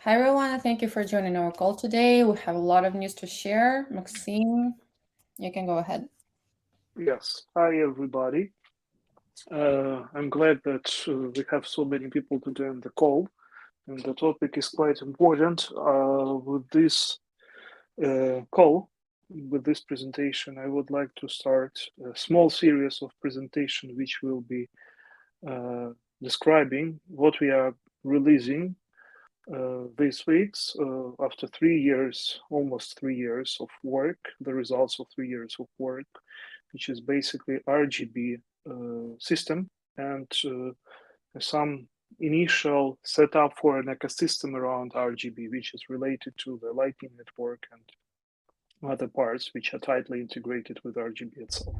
Hi, everyone. Thank you for joining our call today. We have a lot of news to share. Maxime, you can go ahead. Yes. Hi, everybody. I'm glad that we have so many people to join the call, and the topic is quite important. With this call, with this presentation, I would like to start a small series of presentation which will be describing what we are releasing these weeks after 3 years, almost 3 years of work, the results of 3 years of work, which is basically Rgb system and some initial setup for an ecosystem around Rgb, which is related to the Lightning Network and other parts which are tightly integrated with Rgb itself.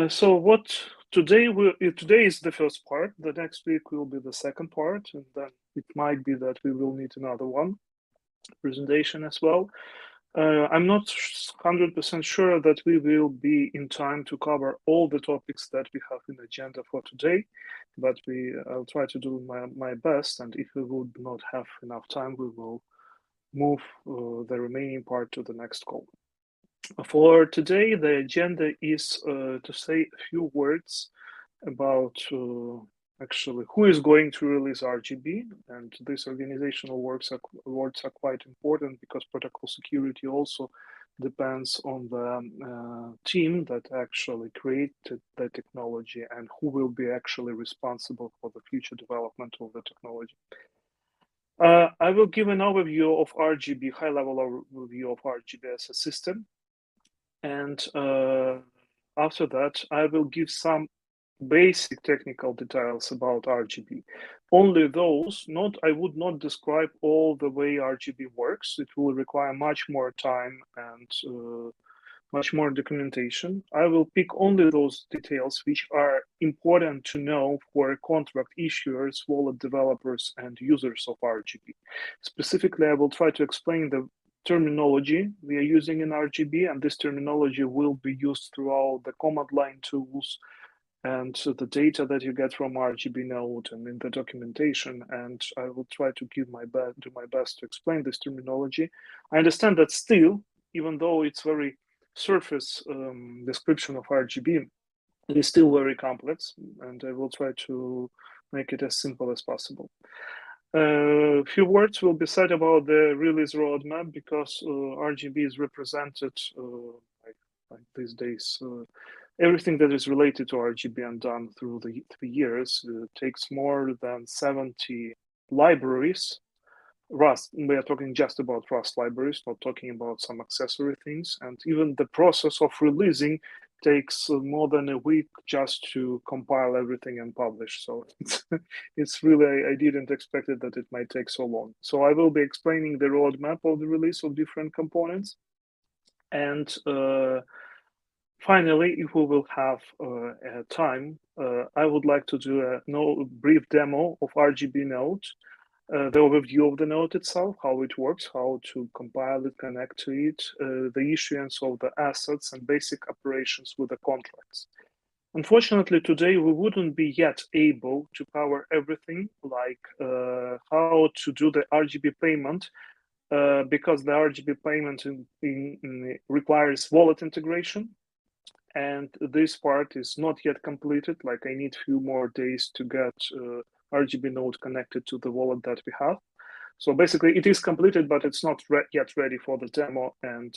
So what today is the first part. The next week will be the second part, and then it might be that we will need another one presentation as well. I'm not 100% sure that we will be in time to cover all the topics that we have in the agenda for today, but I'll try to do my best, and if we would not have enough time, we will move the remaining part to the next call. For today, the agenda is to say a few words about actually who is going to release Rgb, and these organizational words are quite important because protocol security also depends on the team that actually created the technology and who will be actually responsible for the future development of the technology. I will give an overview of Rgb, high-level overview of Rgb as a system. And after that, I will give some basic technical details about Rgb. Only those, I would not describe all the way Rgb works. It will require much more time and much more documentation. I will pick only those details which are important to know for contract issuers, wallet developers, and users of Rgb. Specifically, I will try to explain the terminology we are using in Rgb, and this terminology will be used throughout the command line tools and the data that you get from Rgb node and in the documentation. And I will try to do my best to explain this terminology. I understand that still, even though it's very surface description of Rgb, it is still very complex, and I will try to make it as simple as possible. A few words will be said about the release roadmap because Rgb is represented like these days. Everything that is related to Rgb and done through the 3 years takes more than 70 libraries. Rust, we are talking just about Rust libraries, not talking about some accessory things. And even the process of releasing takes more than a week just to compile everything and publish. So it's really, I didn't expect it that it might take so long. So I will be explaining the roadmap of the release of different components. And finally, if we will have time, I would like to do a brief demo of Rgb node. The overview of the node itself, how it works, how to compile it, connect to it, the issuance of the assets and basic operations with the contracts. Unfortunately, today we wouldn't be yet able to cover everything, like how to do the Rgb payment, because the Rgb payment requires wallet integration. And this part is not yet completed. Like I need a few more days to get Rgb node connected to the wallet that we have. So basically it is completed, but it's not yet ready for the demo. And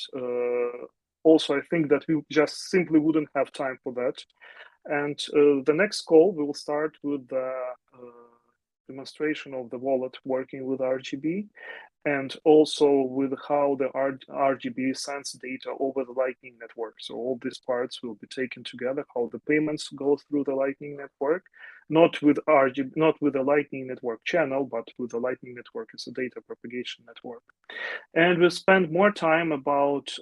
also I think that we just simply wouldn't have time for that. And the next call, we will start with the demonstration of the wallet working with Rgb, and also with how the Rgb sends data over the Lightning Network. So all these parts will be taken together, how the payments go through the Lightning Network, not with Rgb, not with the Lightning Network channel, but with the Lightning Network as a data propagation network. And we'll spend more time about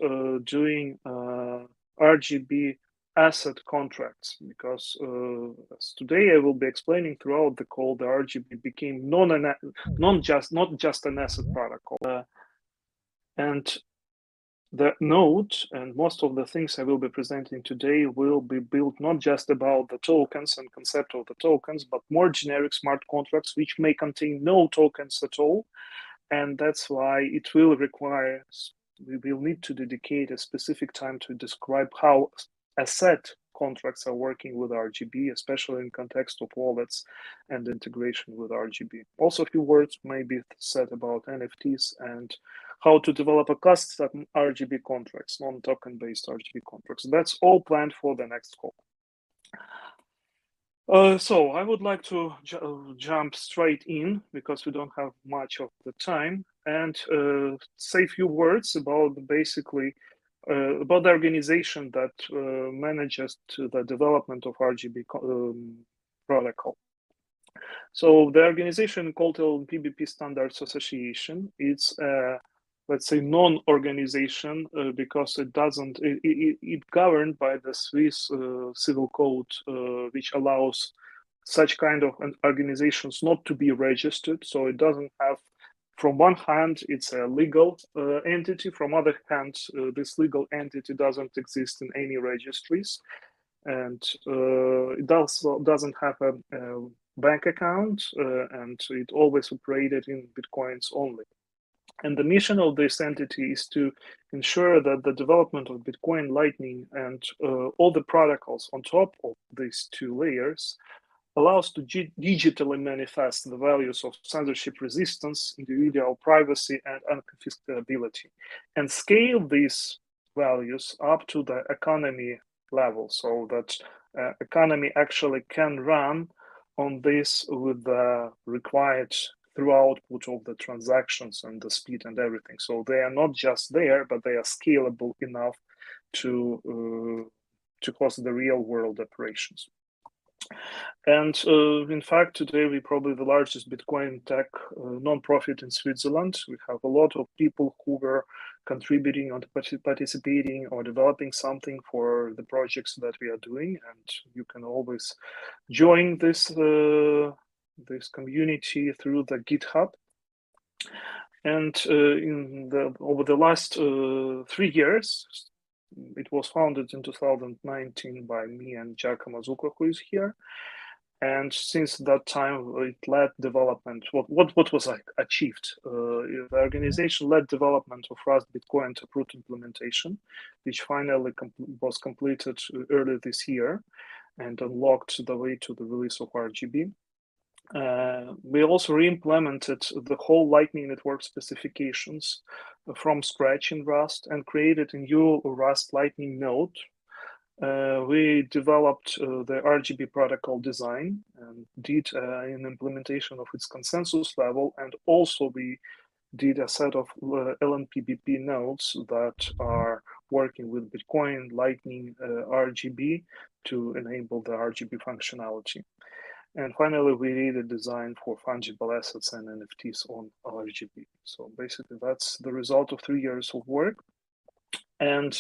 doing Rgb asset contracts, because as today I will be explaining throughout the call, the Rgb became not just an asset protocol. And the node and most of the things I will be presenting today will be built not just about the tokens and concept of the tokens, but more generic smart contracts which may contain no tokens at all. And that's why it will require, we will need to dedicate a specific time to describe how asset contracts are working with RGB, especially in context of wallets and integration with RGB. Also, a few words may be said about NFTs and how to develop a custom RGB contracts, non-token based RGB contracts. That's all planned for the next call. So I would like to jump straight in because we don't have much of the time and say a few words about basically about the organization that manages the development of RGB protocol. So the organization called LNPBP Standards Association, it's let's say non-organization because it governed by the Swiss civil code, which allows such kind of organizations not to be registered. So it doesn't have, from one hand, it's a legal entity. From other hand, this legal entity doesn't exist in any registries. And it doesn't have a bank account, and it always operated in Bitcoins only. And the mission of this entity is to ensure that the development of Bitcoin, Lightning, and all the protocols on top of these two layers allows to digitally manifest the values of censorship resistance, individual privacy, and unconfiscatability, and scale these values up to the economy level so that economy actually can run on this with the required throughput of the transactions and the speed and everything. So they are not just there, but they are scalable enough to host the real world operations. And in fact, today we're probably the largest Bitcoin tech nonprofit in Switzerland. We have a lot of people who were contributing or participating or developing something for the projects that we are doing. And you can always join this this community through the GitHub. And over the last 3 years, it was founded in 2019 by me and Giacomo Zucco, who is here. And since that time, it led development. What was achieved? The organization led development of Rust Bitcoin Taproot implementation, which finally was completed early this year and unlocked the way to the release of RGB. We also re-implemented the whole Lightning Network specifications from scratch in Rust and created a new Rust Lightning node. We developed the RGB protocol design and did an implementation of its consensus level, and also we did a set of LNPBP nodes that are working with Bitcoin, Lightning, RGB to enable the RGB functionality. And finally, we did a design for fungible assets and NFTs on RGB. So basically, that's the result of 3 years of work. And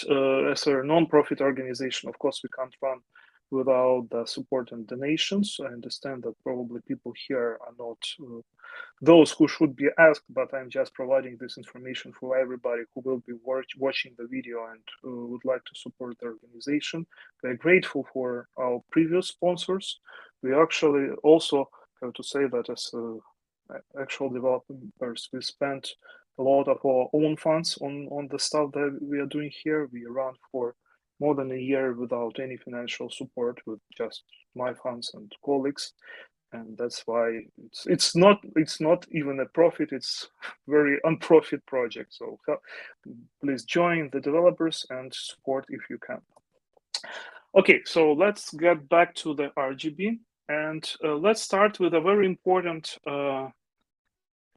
as a non-profit organization, of course, we can't run without the support and donations. I understand that probably people here are not those who should be asked, but I'm just providing this information for everybody who will be watching the video and would like to support the organization. We're grateful for our previous sponsors. We actually also have to say that as actual developers, we spent a lot of our own funds on the stuff that we are doing here. We ran for more than a year without any financial support, with just my funds and colleagues, and that's why it's not even a profit. It's very unprofit project. So please join the developers and support if you can. Okay, so let's get back to the RGB, and let's start with a very important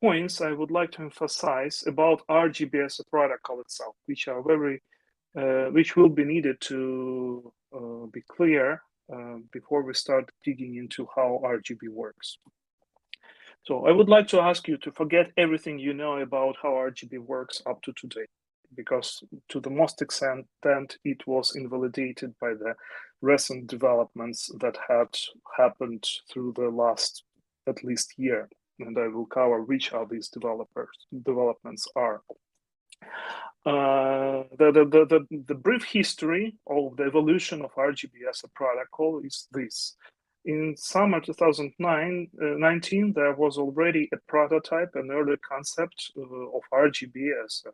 points I would like to emphasize about RGB as a protocol itself, which are which will be needed to be clear before we start digging into how RGB works. So I would like to ask you to forget everything you know about how RGB works up to today, because to the most extent it was invalidated by the recent developments that had happened through the last at least year. And I will cover which of these developments are. The brief history of the evolution of RGB as a protocol is this. In summer 2019, there was already a prototype, an early concept of RGB as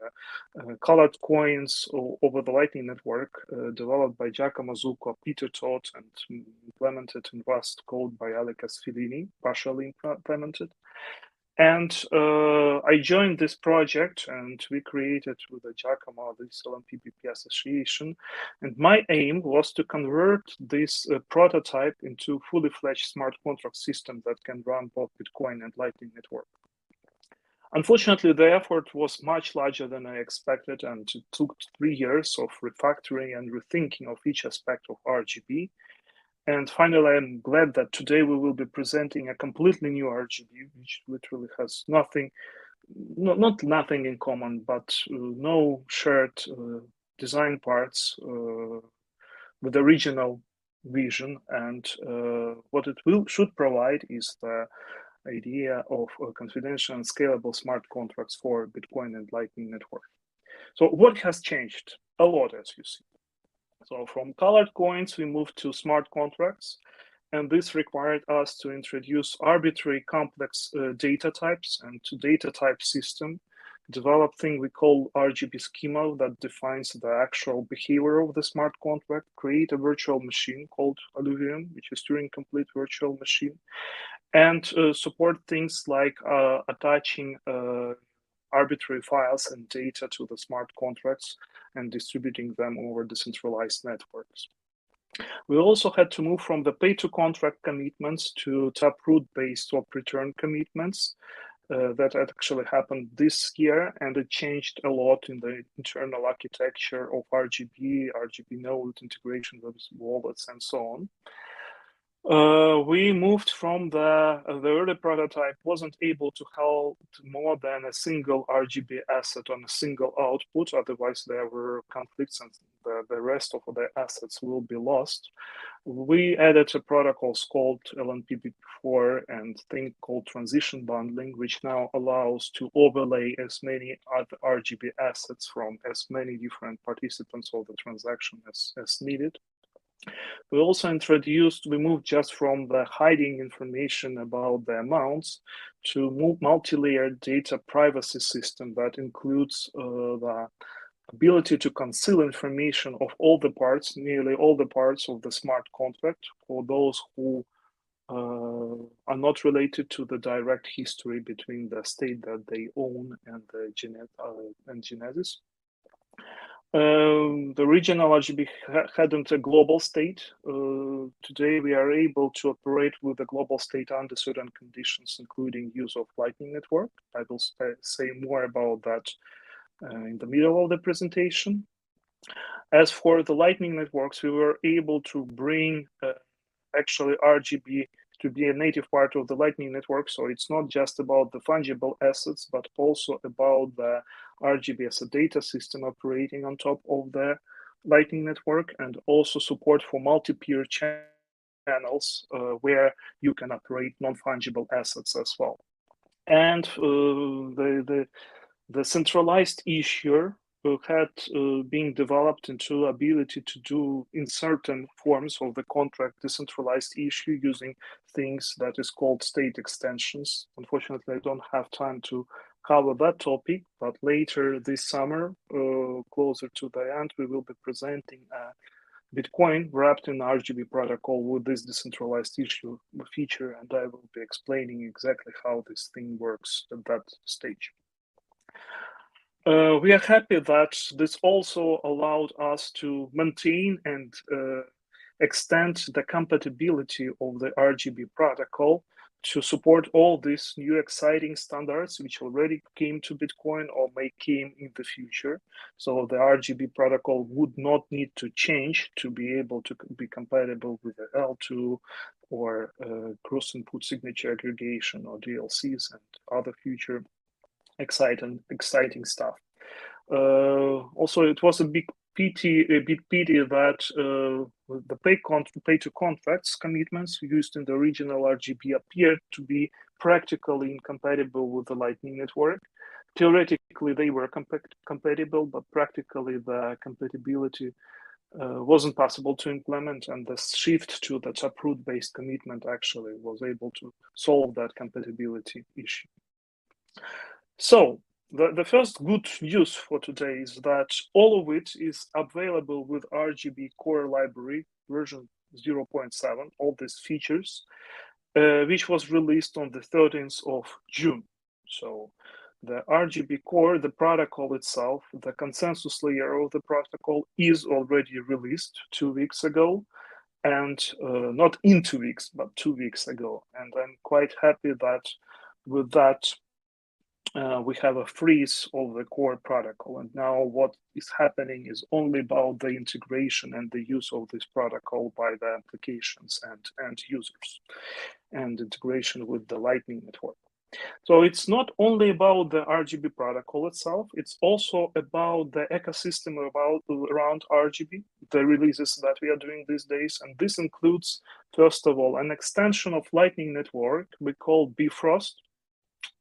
colored coins over the Lightning Network, developed by Giacomo Zucco, Peter Todd, and implemented in Rust code by Alex Fellini, partially implemented. And I joined this project, and we created with Giacomo this LNPBP association. And my aim was to convert this prototype into fully fledged smart contract system that can run both Bitcoin and Lightning Network. Unfortunately, the effort was much larger than I expected, and it took 3 years of refactoring and rethinking of each aspect of RGB. And finally, I'm glad that today we will be presenting a completely new RGB, which literally has nothing, not nothing in common, but no shared design parts with the original vision. And what it should provide is the idea of confidential and scalable smart contracts for Bitcoin and Lightning Network. So what has changed? A lot, as you see. So from colored coins, we moved to smart contracts, and this required us to introduce arbitrary complex data types and to data type system, develop thing we call Rgb Schema that defines the actual behavior of the smart contract, create a virtual machine called AluVM, which is Turing complete virtual machine, and support things like attaching arbitrary files and data to the smart contracts and distributing them over decentralized networks. We also had to move from the pay-to-contract commitments to taproot-based swap return commitments. That actually happened this year, and it changed a lot in the internal architecture of RGB node integration with wallets, and so on. We moved from the early prototype wasn't able to hold more than a single RGB asset on a single output. Otherwise, there were conflicts and the rest of the assets will be lost. We added a protocol called LNPBP4 and thing called transition bundling, which now allows to overlay as many other RGB assets from as many different participants of the transaction as needed. We also we moved just from the hiding information about the amounts to multi-layered data privacy system that includes the ability to conceal information of all the parts, nearly all the parts of the smart contract for those who are not related to the direct history between the state that they own and the genesis. The regional RGB hadn't a global state. Today, we are able to operate with a global state under certain conditions, including use of Lightning Network. I will say more about that in the middle of the presentation. As for the Lightning Networks, we were able to bring actually RGB to be a native part of the Lightning Network. So it's not just about the fungible assets, but also about the RGB as a data system operating on top of the Lightning Network, and also support for multi-peer channels where you can operate non-fungible assets as well. And the centralized issuer had been developed into ability to do in certain forms of the contract decentralized issue using things that is called state extensions. Unfortunately, I don't have time to cover that topic, but later this summer, closer to the end, we will be presenting a Bitcoin wrapped in RGB protocol with this decentralized issue feature, and I will be explaining exactly how this thing works at that stage. We are happy that this also allowed us to maintain and extend the compatibility of the RGB protocol to support all these new exciting standards which already came to Bitcoin or may came in the future. So the RGB protocol would not need to change to be able to be compatible with the L2 or cross-input signature aggregation or DLCs and other future exciting stuff. Also, it was a big pity that the pay-to-contracts commitments used in the original RGB appeared to be practically incompatible with the Lightning Network. theoretically they were compatible, but practically the compatibility wasn't possible to implement, and the shift to the taproot-based commitment actually was able to solve that compatibility issue. So the first good news for today is that all of it is available with Rgb core library version 0.7, all these features, which was released on the 13th of June. So the Rgb core, the protocol itself, the consensus layer of the protocol is already released 2 weeks ago, and not in 2 weeks, but 2 weeks ago. And I'm quite happy that with that, we have a freeze of the core protocol. And now what is happening is only about the integration and the use of this protocol by the applications and users, and integration with the Lightning Network. So it's not only about the Rgb protocol itself, it's also about the ecosystem around Rgb, the releases that we are doing these days. And this includes, first of all, an extension of Lightning Network we call Bfrost.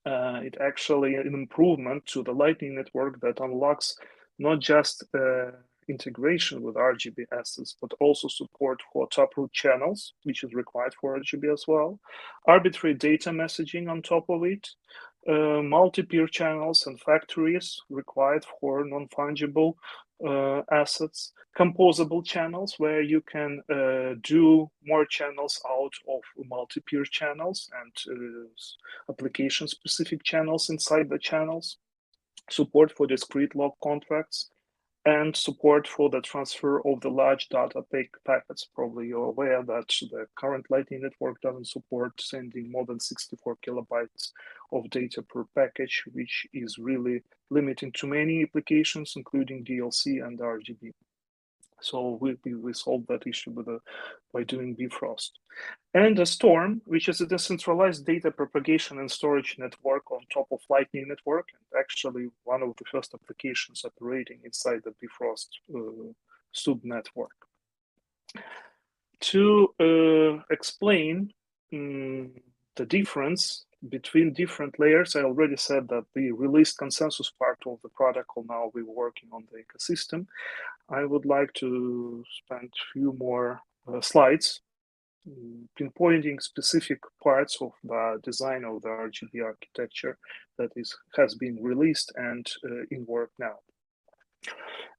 It actually an improvement to the Lightning Network that unlocks not just integration with Rgb assets, but also support for taproot channels, which is required for Rgb as well, arbitrary data messaging on top of it, multi-peer channels and factories required for non-fungible assets, composable channels where you can do more channels out of multi-peer channels and application-specific channels inside the channels, support for discrete log contracts, and support for the transfer of the large data packets. Probably you're aware that the current Lightning Network doesn't support sending more than 64 kilobytes of data per package, which is really limiting to many applications, including DLC and Rgb. So we solved that issue by doing Bfrost. And a Storm, which is a decentralized data propagation and storage network on top of Lightning Network, and actually one of the first applications operating inside the Bfrost subnetwork. To explain the difference between different layers, I already said that the released consensus part of the protocol, now we're working on the ecosystem. I would like to spend a few more slides pinpointing specific parts of the design of the Rgb architecture that has been released and in work now.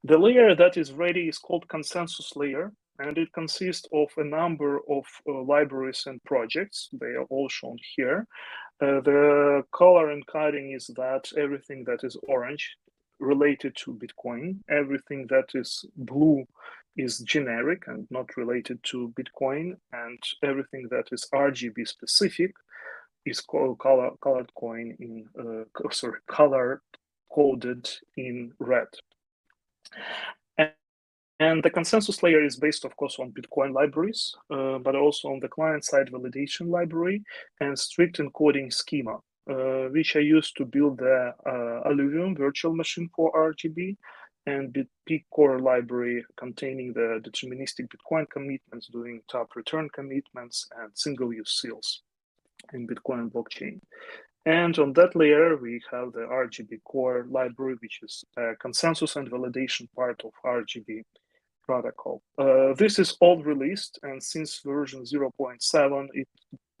The layer that is ready is called consensus layer, and it consists of a number of libraries and projects. They are all shown here. The color encoding is that everything that is orange related to Bitcoin, everything that is blue is generic and not related to Bitcoin, and everything that is Rgb specific is called colored coin in color coded in red. And the consensus layer is based, of course, on Bitcoin libraries, but also on the client-side validation library and strict encoding schema, which I used to build the AluVM virtual machine for Rgb, and BP core library containing the deterministic Bitcoin commitments, doing top return commitments and single-use seals in Bitcoin blockchain. And on that layer, we have the Rgb core library, which is a consensus and validation part of Rgb protocol. This is all released, and since version 0.7, it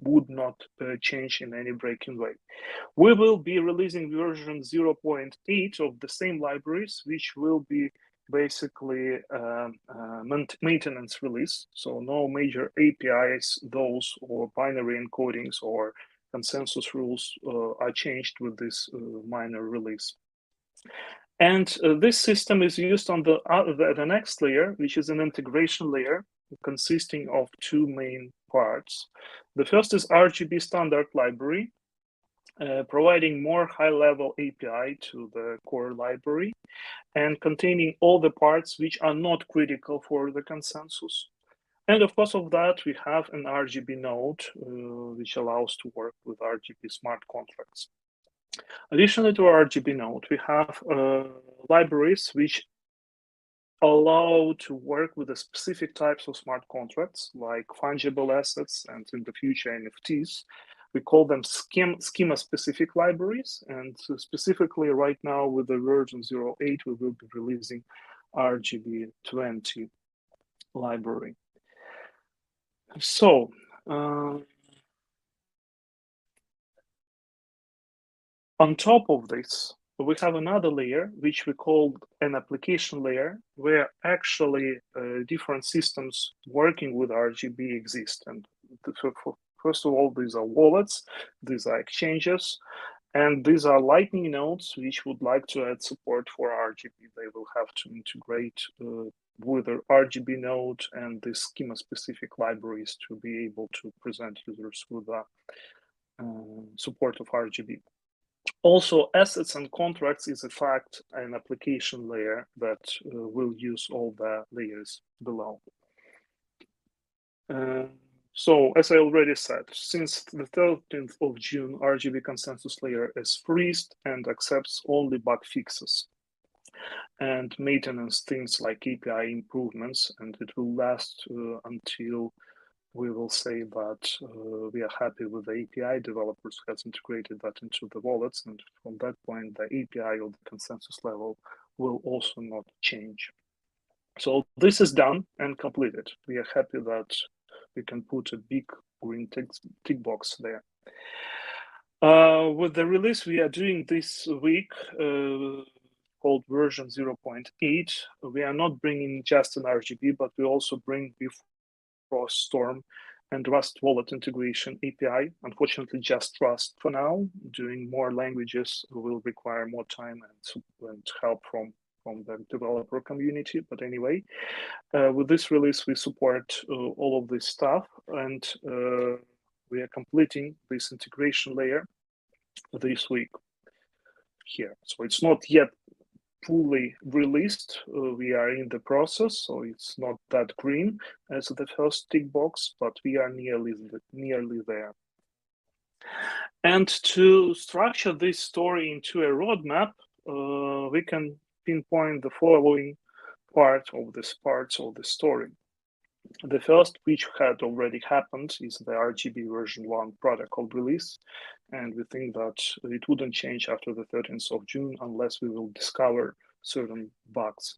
would not change in any breaking way. We will be releasing version 0.8 of the same libraries, which will be basically maintenance release. So no major APIs, those or binary encodings or consensus rules are changed with this minor release. And this system is used on the next layer, which is an integration layer consisting of two main parts. The first is Rgb standard library, providing more high-level API to the core library and containing all the parts which are not critical for the consensus. And of course of that, we have an Rgb node, which allows to work with Rgb smart contracts. Additionally to Rgb node, we have libraries which allow to work with the specific types of smart contracts, like fungible assets and in the future NFTs, We call them schema-specific libraries, and specifically right now with the version 0.8, we will be releasing Rgb 20 library. So, on top of this, we have another layer, which we call an application layer, where actually different systems working with Rgb exist. And first of all, these are wallets, these are exchanges, and these are Lightning nodes, which would like to add support for Rgb. They will have to integrate with the Rgb node and the schema-specific libraries to be able to present users with support of Rgb. Also, assets and contracts is in fact an application layer that will use all the layers below. So, as I already said, since the 13th of June, Rgb consensus layer is freezed and accepts only bug fixes and maintenance things like API improvements, and it will last until we will say that we are happy with the API developers who has integrated that into the wallets, and from that point, the API or the consensus level will also not change. So this is done and completed. We are happy that we can put a big green tick box there. With the release we are doing this week, called version 0.8, we are not bringing just an Rgb, but we also bring Storm and Rust wallet integration API. Unfortunately, just Rust for now. Doing more languages will require more time and help from the developer community. But anyway, with this release, we support all of this stuff, and we are completing this integration layer this week here. So it's not yet fully released. We are in the process, so it's not that green as the first tick box, but we are nearly there. And to structure this story into a roadmap, we can pinpoint the following parts of the story. The first, which had already happened, is the Rgb version 1 protocol release. And we think that it wouldn't change after the 13th of June unless we will discover certain bugs.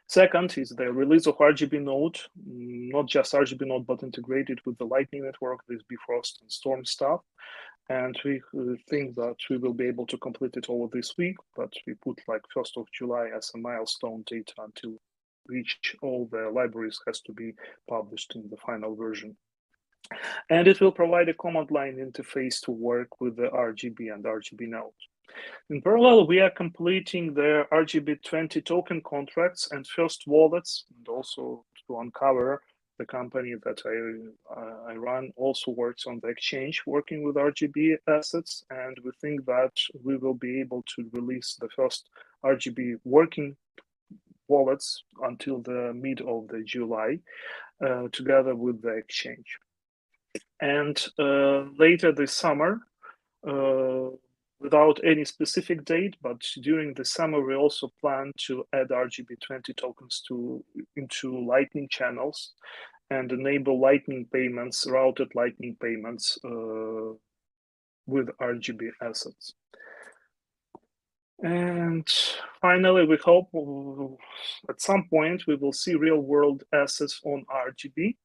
Second is the release of Rgb node, not just Rgb node, but integrated with the Lightning Network, this Bifrost and Storm stuff. And we think that we will be able to complete it over this week, but we put like 1st of July as a milestone date until which all the libraries has to be published in the final version. And it will provide a command line interface to work with the Rgb and Rgb node. In parallel, we are completing the Rgb 20 token contracts and first wallets, and also to uncover the company that I run also works on the exchange working with Rgb assets, and we think that we will be able to release the first Rgb working wallets until the mid of the July, together with the exchange. And later this summer, without any specific date, but during the summer, we also plan to add Rgb 20 tokens into Lightning channels and enable Lightning payments, routed Lightning payments with Rgb assets. And finally, we hope at some point we will see real-world assets on Rgb.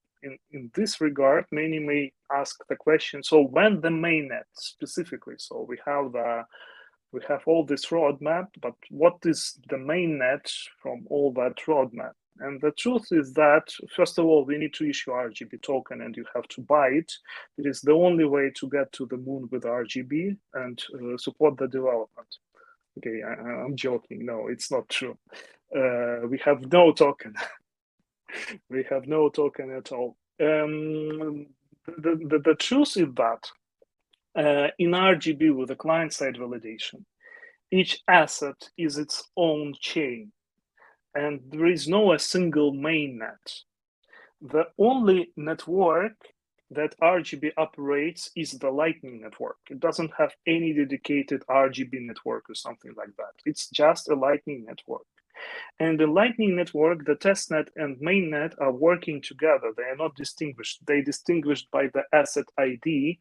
In this regard, many may ask the question: so when the mainnet specifically? So we have all this roadmap, but what is the mainnet from all that roadmap? And the truth is that, first of all, we need to issue Rgb token, and you have to buy it. It is the only way to get to the moon with Rgb and support the development. Okay, I'm joking. No, it's not true. We have no token. We have no token at all. The truth is that in Rgb with the client-side validation, each asset is its own chain, and there is no a single mainnet. The only network that Rgb operates is the Lightning Network. It doesn't have any dedicated Rgb network or something like that. It's just a Lightning Network. And the Lightning Network, the testnet and mainnet are working together. They are not distinguished. They are distinguished by the asset ID.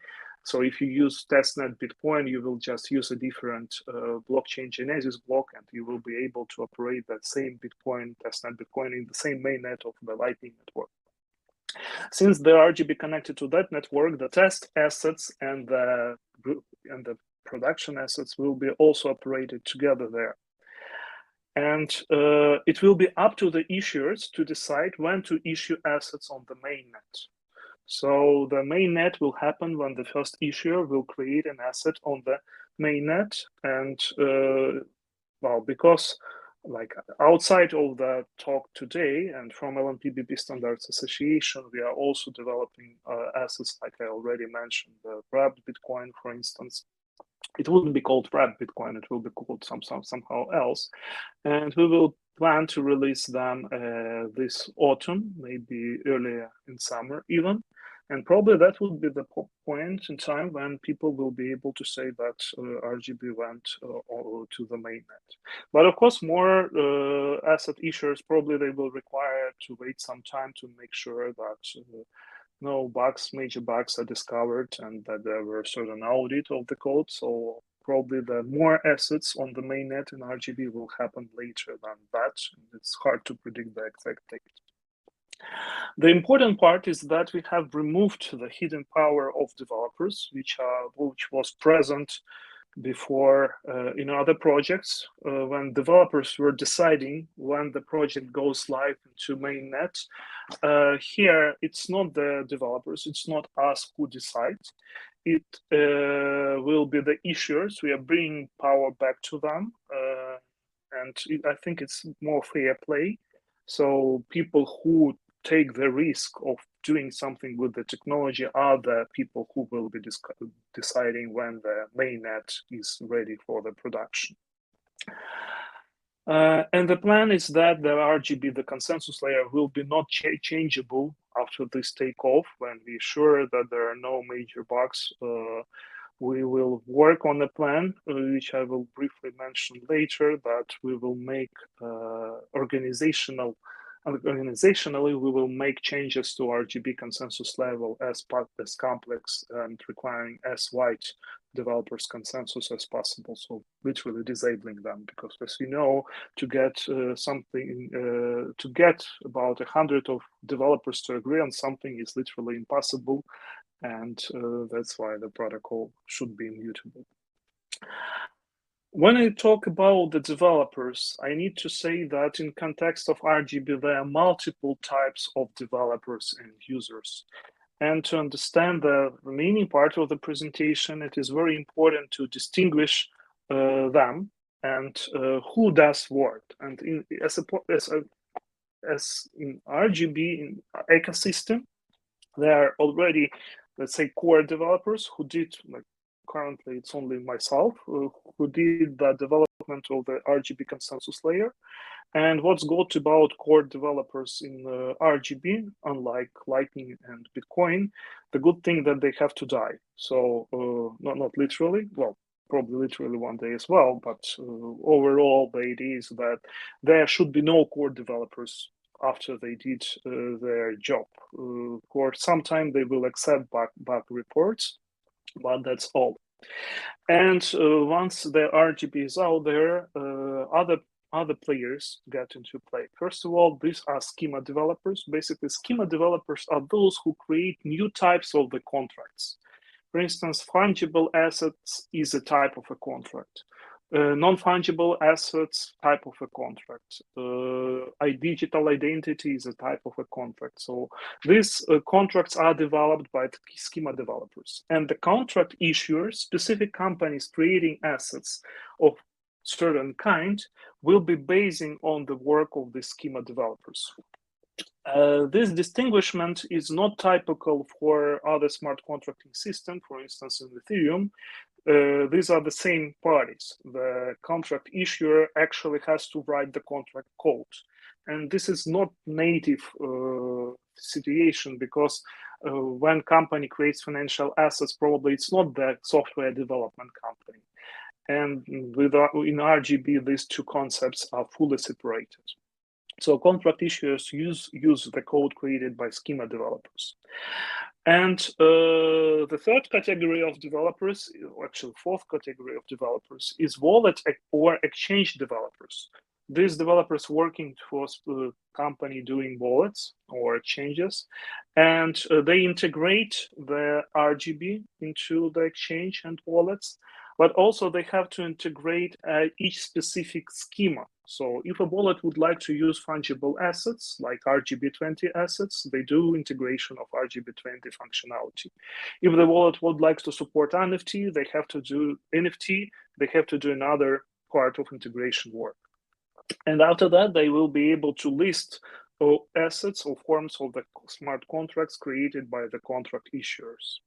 So if you use testnet Bitcoin, you will just use a different blockchain genesis block, and you will be able to operate that same Bitcoin, testnet Bitcoin, in the same mainnet of the Lightning Network. Since the RGB connected to that network, the test assets and the production assets will be also operated together there. And it will be up to the issuers to decide when to issue assets on the mainnet. So the mainnet will happen when the first issuer will create an asset on the mainnet. And well, because like outside of the talk today and from LNPBP Standards Association, we are also developing assets like I already mentioned, the wrapped Bitcoin, for instance. It wouldn't be called wrapped Bitcoin, it will be called somehow else. And we will plan to release them this autumn, maybe earlier in summer even. And probably that would be the point in time when people will be able to say that RGB went to the mainnet. But of course, more asset issuers, probably they will require to wait some time to make sure that no bugs, major bugs are discovered and that there were certain audit of the code. So probably the more assets on the mainnet in RGB will happen later than that. It's hard to predict the exact date. The important part is that we have removed the hidden power of developers, which was present before in other projects when developers were deciding when the project goes live into mainnet. Here, it's not the developers, it's not us who decides. It will be the issuers. We are bringing power back to them. And I think it's more fair play. So people who take the risk of doing something with the technology are the people who will be deciding when the mainnet is ready for the production. And the plan is that the RGB, the consensus layer, will be not changeable after this takeoff. When we're sure that there are no major bugs, we will work on a plan, which I will briefly mention later, that we will make organizationally, we will make changes to RGB consensus level as complex and requiring as wide developers consensus as possible. So literally disabling them, because as you know, to get to get about 100 of developers to agree on something is literally impossible. And that's why the protocol should be immutable. When I talk about the developers, I need to say that in context of RGB, there are multiple types of developers and users. And to understand the remaining part of the presentation, it is very important to distinguish them and who does what. And as in RGB in ecosystem, there are already, let's say, core developers who did, like currently it's only myself, who did the development of the RGB consensus layer. And what's good about core developers in RGB, unlike Lightning and Bitcoin, the good thing that they have to die. So not literally, well, probably literally one day as well, but overall the idea is that there should be no core developers after they did their job. For some time they will accept bug reports, but that's all. And once the RGB is out there, other players get into play. First of all, these are schema developers. Basically, schema developers are those who create new types of the contracts. For instance, fungible assets is a type of a contract. Non-fungible assets type of a contract. Digital identity is a type of a contract. So these contracts are developed by the schema developers. And the contract issuers, specific companies creating assets of certain kind, will be basing on the work of the schema developers. This distinguishment is not typical for other smart contracting systems, for instance, in Ethereum. These are the same parties. The contract issuer actually has to write the contract code. And this is not native situation, because when company creates financial assets, probably it's not the software development company. And in RGB, these two concepts are fully separated. So contract issuers use the code created by Schema Developers. And the third category of developers, or actually fourth category of developers, is wallet or exchange developers. These developers working for a company doing wallets or exchanges, and they integrate the Rgb into the exchange and wallets, but also they have to integrate each specific schema. So if a wallet would like to use fungible assets like RGB20 assets, they do integration of RGB20 functionality. If the wallet would like to support NFT, they have to do NFT, they have to do another part of integration work. And after that, they will be able to list assets or forms of the smart contracts created by the contract issuers.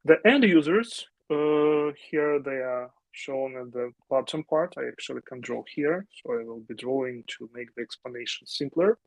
The end users, here they are shown at the bottom part. I actually can draw here, so I will be drawing to make the explanation simpler.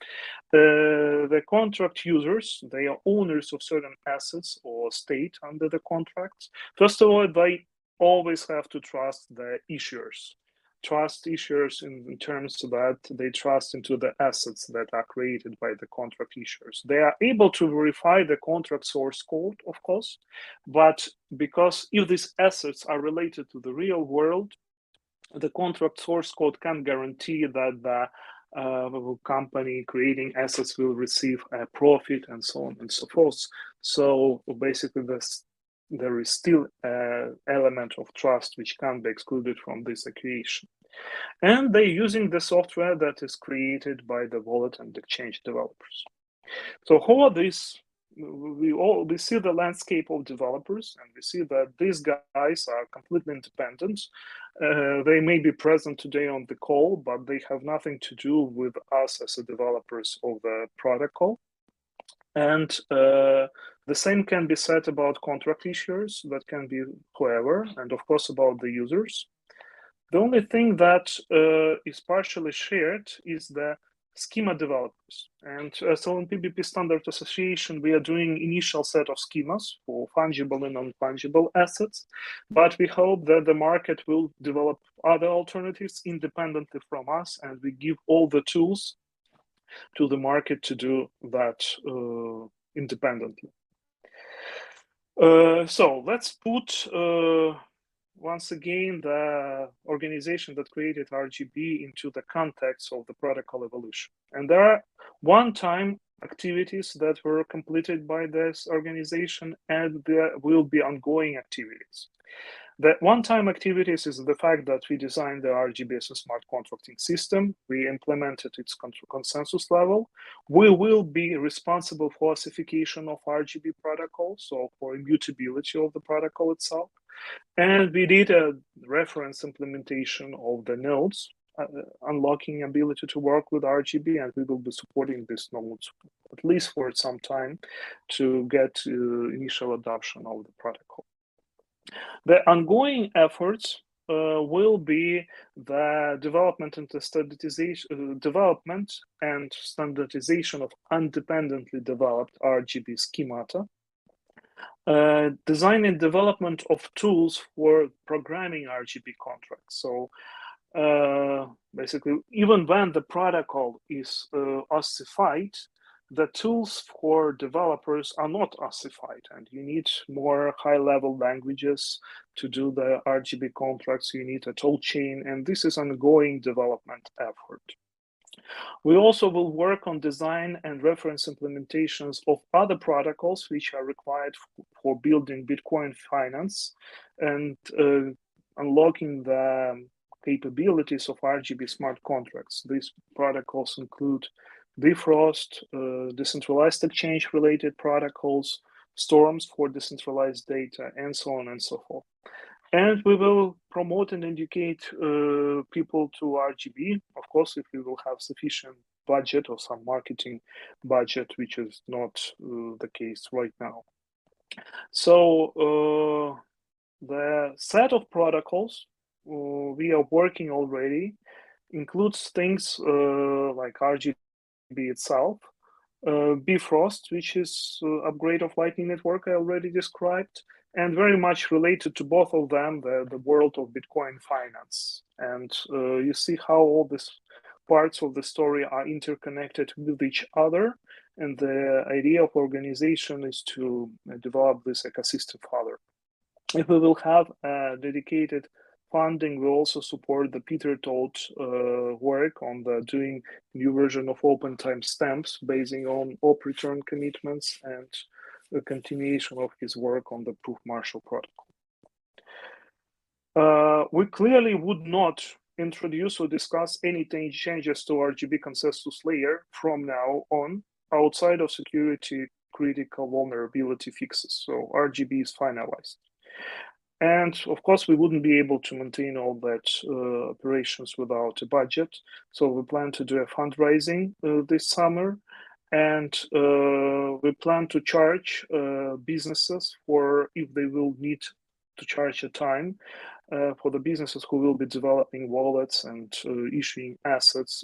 The contract users, they are owners of certain assets or state under the contracts. First of all, they always have to trust the issuers. Trust issuers in terms that they trust into the assets that are created by the contract issuers. They are able to verify the contract source code, of course, but because if these assets are related to the real world, the contract source code can guarantee that the company creating assets will receive a profit and so on and so forth. So basically, there is still an element of trust which can be excluded from this creation. And they're using the software that is created by the wallet and exchange developers. So how are these? We see the landscape of developers, and we see that these guys are completely independent. They may be present today on the call, but they have nothing to do with us as the developers of the protocol. And the same can be said about contract issuers, that can be whoever, and of course about the users. The only thing that is partially shared is the schema developers. And as LNPBP Standard Association, we are doing initial set of schemas for fungible and non-fungible assets, but we hope that the market will develop other alternatives independently from us, and we give all the tools to the market to do that independently. So let's put once again the organization that created Rgb into the context of the protocol evolution. And there are one-time activities that were completed by this organization, and there will be ongoing activities. The one-time activities is the fact that we designed the Rgb as a smart contracting system. We implemented its consensus level. We will be responsible for ossification of Rgb protocol, so for immutability of the protocol itself. And we did a reference implementation of the nodes, unlocking ability to work with Rgb, and we will be supporting these nodes at least for some time to get initial adoption of the protocol. The ongoing efforts will be the development and the standardization of independently developed Rgb schemata, design and development of tools for programming Rgb contracts. So basically, even when the protocol is ossified, the tools for developers are not ossified, and you need more high-level languages to do the Rgb contracts. You need a tool chain, and this is an ongoing development effort. We also will work on design and reference implementations of other protocols which are required for building Bitcoin finance and unlocking the capabilities of Rgb smart contracts. These protocols include Bifrost, decentralized exchange-related protocols, Storms for decentralized data, and so on and so forth. And we will promote and educate people to Rgb, of course, if we will have sufficient budget or some marketing budget, which is not the case right now. So the set of protocols we are working already includes things like Rgb itself, Bifrost, which is upgrade of Lightning Network I already described, and very much related to both of them, the world of Bitcoin finance. And you see how all these parts of the story are interconnected with each other, and the idea of organization is to develop this ecosystem further. If we will have a dedicated funding, we also support the Peter Todd work on the doing new version of open timestamps basing on op return commitments and the continuation of his work on the proof marshal protocol. We clearly would not introduce or discuss any changes to Rgb consensus layer from now on outside of security critical vulnerability fixes. So Rgb is finalized. And of course, we wouldn't be able to maintain all that operations without a budget. So we plan to do a fundraising this summer, and we plan to charge businesses for if they will need to charge a time for the businesses who will be developing wallets and issuing assets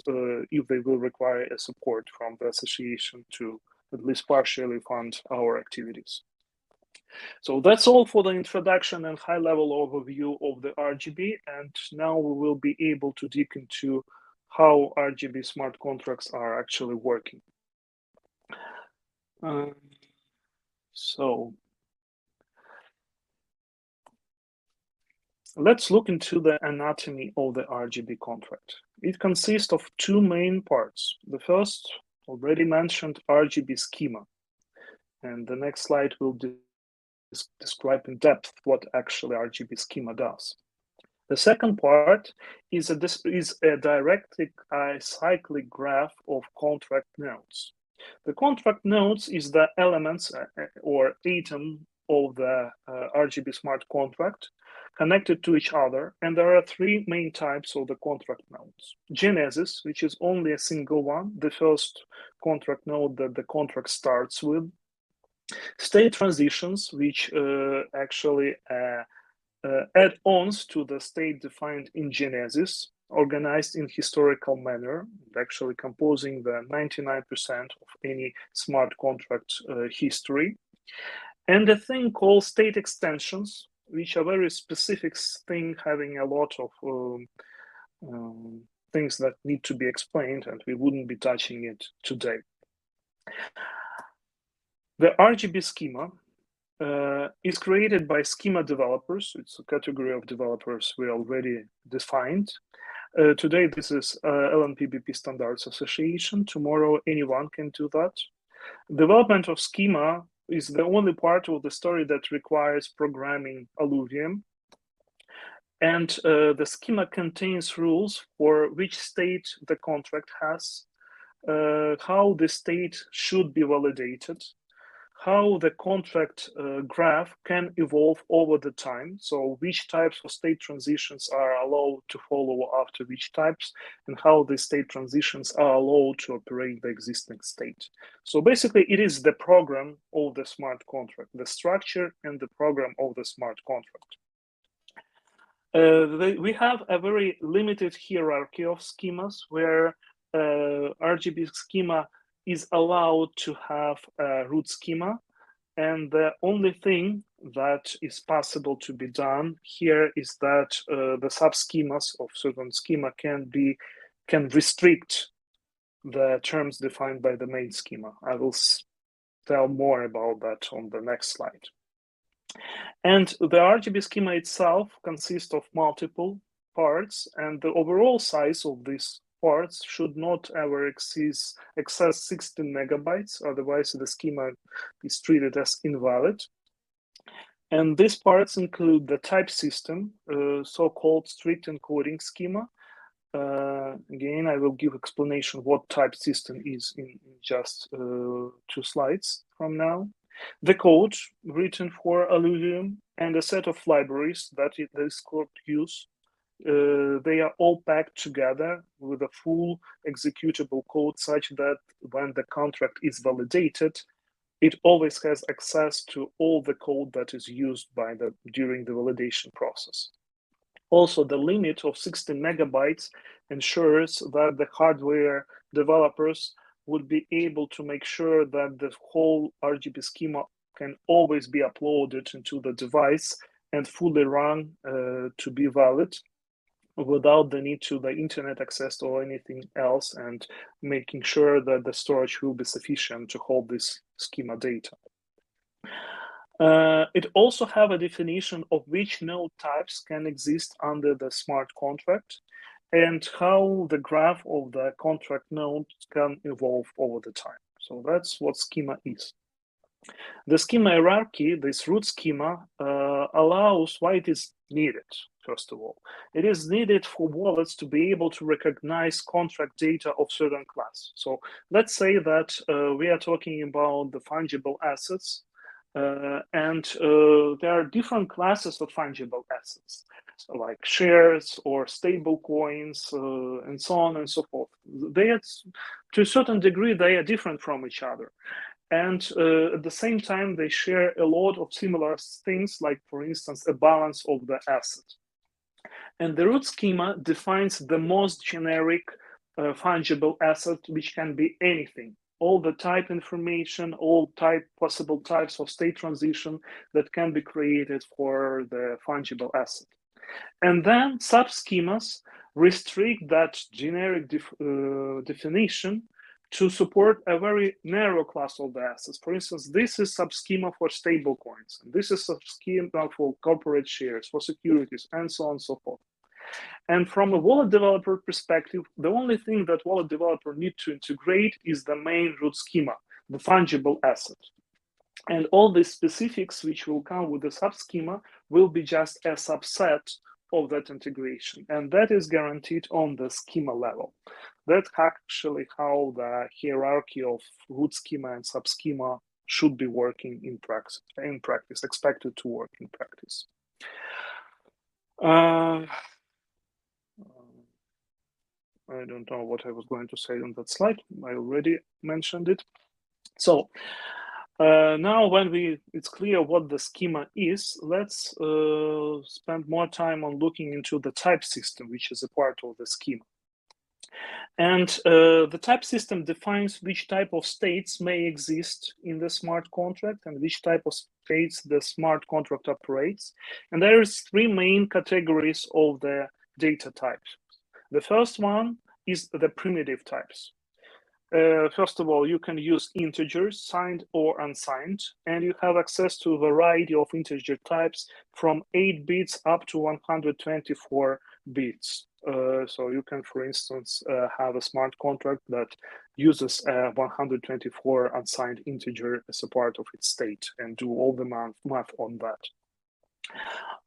if they will require a support from the association to at least partially fund our activities. So that's all for the introduction and high-level overview of the Rgb, and now we will be able to dig into how Rgb smart contracts are actually working. So let's look into the anatomy of the Rgb contract. It consists of two main parts. The first, already mentioned, Rgb schema, and the next slide will describe in depth what actually Rgb schema does. The second part is a directed cyclic graph of contract nodes. The contract nodes is the elements or atom of the Rgb smart contract connected to each other, and there are three main types of the contract nodes. Genesis, which is only a single one, the first contract node that the contract starts with. State transitions, which actually add-ons to the state defined in Genesis, organized in historical manner, actually composing the 99% of any smart contract history. And a thing called state extensions, which are very specific thing having a lot of things that need to be explained, and we wouldn't be touching it today. The Rgb schema is created by Schema Developers. It's a category of developers we already defined. Today, this is LNPBP Standards Association. Tomorrow, anyone can do that. Development of schema is the only part of the story that requires programming AluVM. And the schema contains rules for which state the contract has, how the state should be validated, how the contract graph can evolve over the time, so which types of state transitions are allowed to follow after which types, and how the state transitions are allowed to operate the existing state. So basically, it is the program of the smart contract, the structure and the program of the smart contract. We have a very limited hierarchy of schemas where Rgb schema is allowed to have a root schema, and the only thing that is possible to be done here is that the sub-schemas of certain schema can restrict the terms defined by the main schema. I will tell more about that on the next slide. And the Rgb schema itself consists of multiple parts, and the overall size of this parts should not ever excess 16 megabytes, otherwise the schema is treated as invalid. And these parts include the type system, so-called strict encoding schema. Again, I will give explanation what type system is in just 2 slides from now. The code written for AluVM and a set of libraries that this code use. They are all packed together with a full executable code such that when the contract is validated, it always has access to all the code that is used during the validation process. Also, the limit of 16 megabytes ensures that the hardware developers would be able to make sure that the whole Rgb schema can always be uploaded into the device and fully run to be valid. without the need to the internet access or anything else, and making sure that the storage will be sufficient to hold this schema data. It also have a definition of which node types can exist under the smart contract and how the graph of the contract node can evolve over the time. So that's what schema is. The schema hierarchy, this root schema, allows why it is needed, first of all. It is needed for wallets to be able to recognize contract data of certain class. So let's say that we are talking about the fungible assets, and there are different classes of fungible assets, so like shares or stable coins, and so on and so forth. They are, to a certain degree, they are different from each other. And at the same time, they share a lot of similar things, like, for instance, a balance of the asset. And the root schema defines the most generic fungible asset, which can be anything. All the type information, all possible types of state transition that can be created for the fungible asset. And then subschemas restrict that generic definition to support a very narrow class of the assets. For instance, this is subschema for stable coins. This is subschema for corporate shares, for securities, and so on and so forth. And from a wallet developer perspective, the only thing that wallet developer need to integrate is the main root schema, the fungible asset. And all the specifics which will come with the subschema will be just a subset of that integration. And that is guaranteed on the schema level. That's actually how the hierarchy of root schema and subschema should be working in practice, expected to work in practice. I don't know what I was going to say on that slide. I already mentioned it. So now when it's clear what the schema is, let's spend more time on looking into the type system, which is a part of the schema. And the type system defines which type of states may exist in the smart contract and which type of states the smart contract operates. And there is three main categories of the data types. The first one is the primitive types. First of all, you can use integers, signed or unsigned, and you have access to a variety of integer types from 8 bits up to 124 bits. So you can, for instance, have a smart contract that uses a 124 unsigned integer as a part of its state and do all the math on that.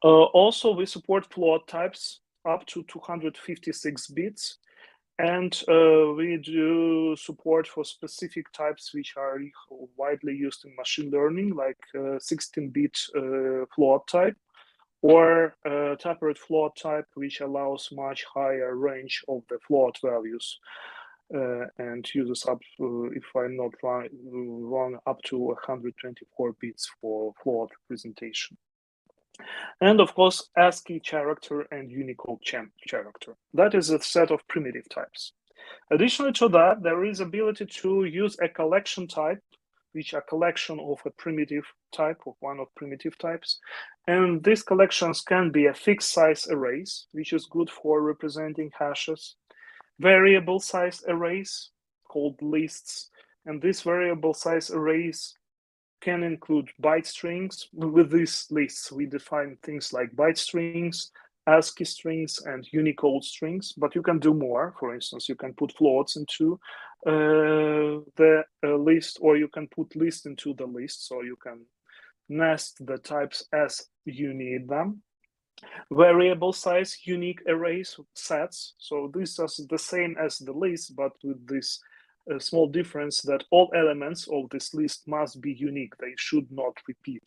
Also, we support float types up to 256 bits. And we do support for specific types which are widely used in machine learning, like 16-bit float type, or tapered float type, which allows much higher range of the float values and uses up, if I'm not wrong, up to 124 bits for float representation. And of course, ASCII character and Unicode character. That is a set of primitive types. Additionally to that, there is ability to use a collection type, which are a collection of a primitive type, of one of primitive types. And these collections can be a fixed size arrays, which is good for representing hashes, variable size arrays called lists. And these variable size arrays can include byte strings. With these lists, we define things like byte strings, ASCII strings, and Unicode strings, but you can do more. For instance, you can put floats into the list, or you can put list into the list, so you can nest the types as you need them. Variable size unique arrays sets, so this is the same as the list, but with this a small difference that all elements of this list must be unique. They should not repeat.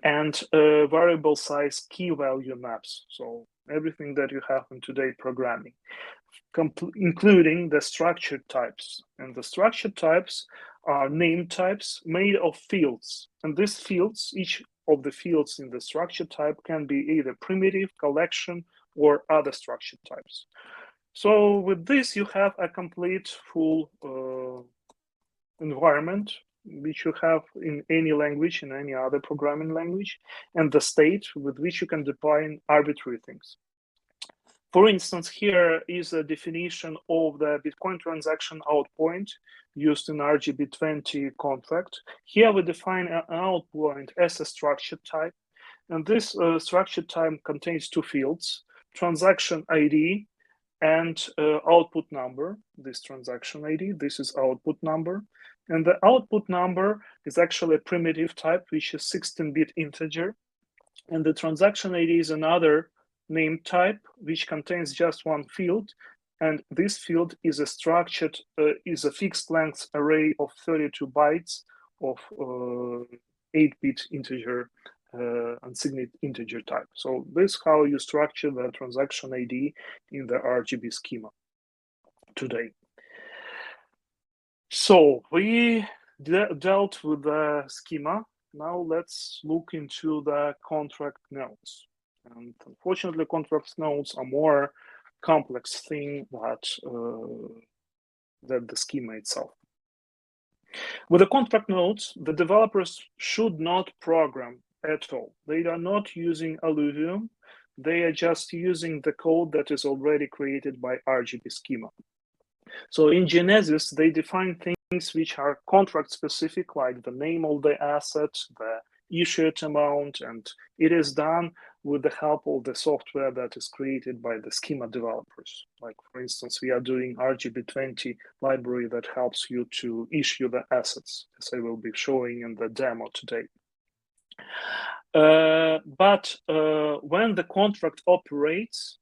And variable size key value maps. So everything that you have in today programming, including the structured types. And the structured types are name types made of fields. And these fields, each of the fields in the structured type can be either primitive, collection, or other structured types. So with this, you have a complete full environment, which you have in any language, in any other programming language, and the state with which you can define arbitrary things. For instance, here is a definition of the Bitcoin transaction out point used in Rgb 20 contract. Here we define an out point as a structured type, and this structured type contains two fields: transaction ID and output number. This transaction ID, this is output number, and the output number is actually a primitive type, which is 16-bit integer, and the transaction ID is another name type which contains just one field, and this field is a structured is a fixed length array of 32 bytes of 8-bit integer unsigned integer type. So this is how you structure the transaction ID in the Rgb schema today. So we dealt with the schema. Now let's look into the contract nodes. And unfortunately, contract nodes are more complex thing than the schema itself. With the contract nodes, the developers should not program at all. They are not using AluVM. They are just using the code that is already created by Rgb schema. So in Genesis, they define things which are contract specific, like the name of the asset, the issued amount, and it is done with the help of the software that is created by the schema developers. Like, for instance, we are doing Rgb 20 library that helps you to issue the assets, as I will be showing in the demo today. But when the contract operates,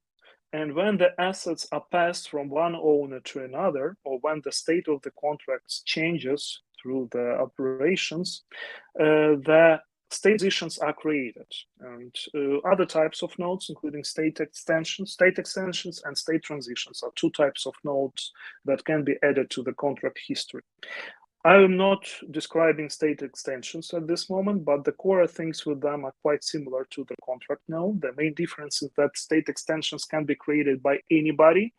and when the assets are passed from one owner to another, or when the state of the contracts changes through the operations, the state transitions are created. And other types of nodes, including state extensions and state transitions, are two types of nodes that can be added to the contract history. I am not describing state extensions at this moment, but the core things with them are quite similar to the contract node. The main difference is that state extensions can be created by anybody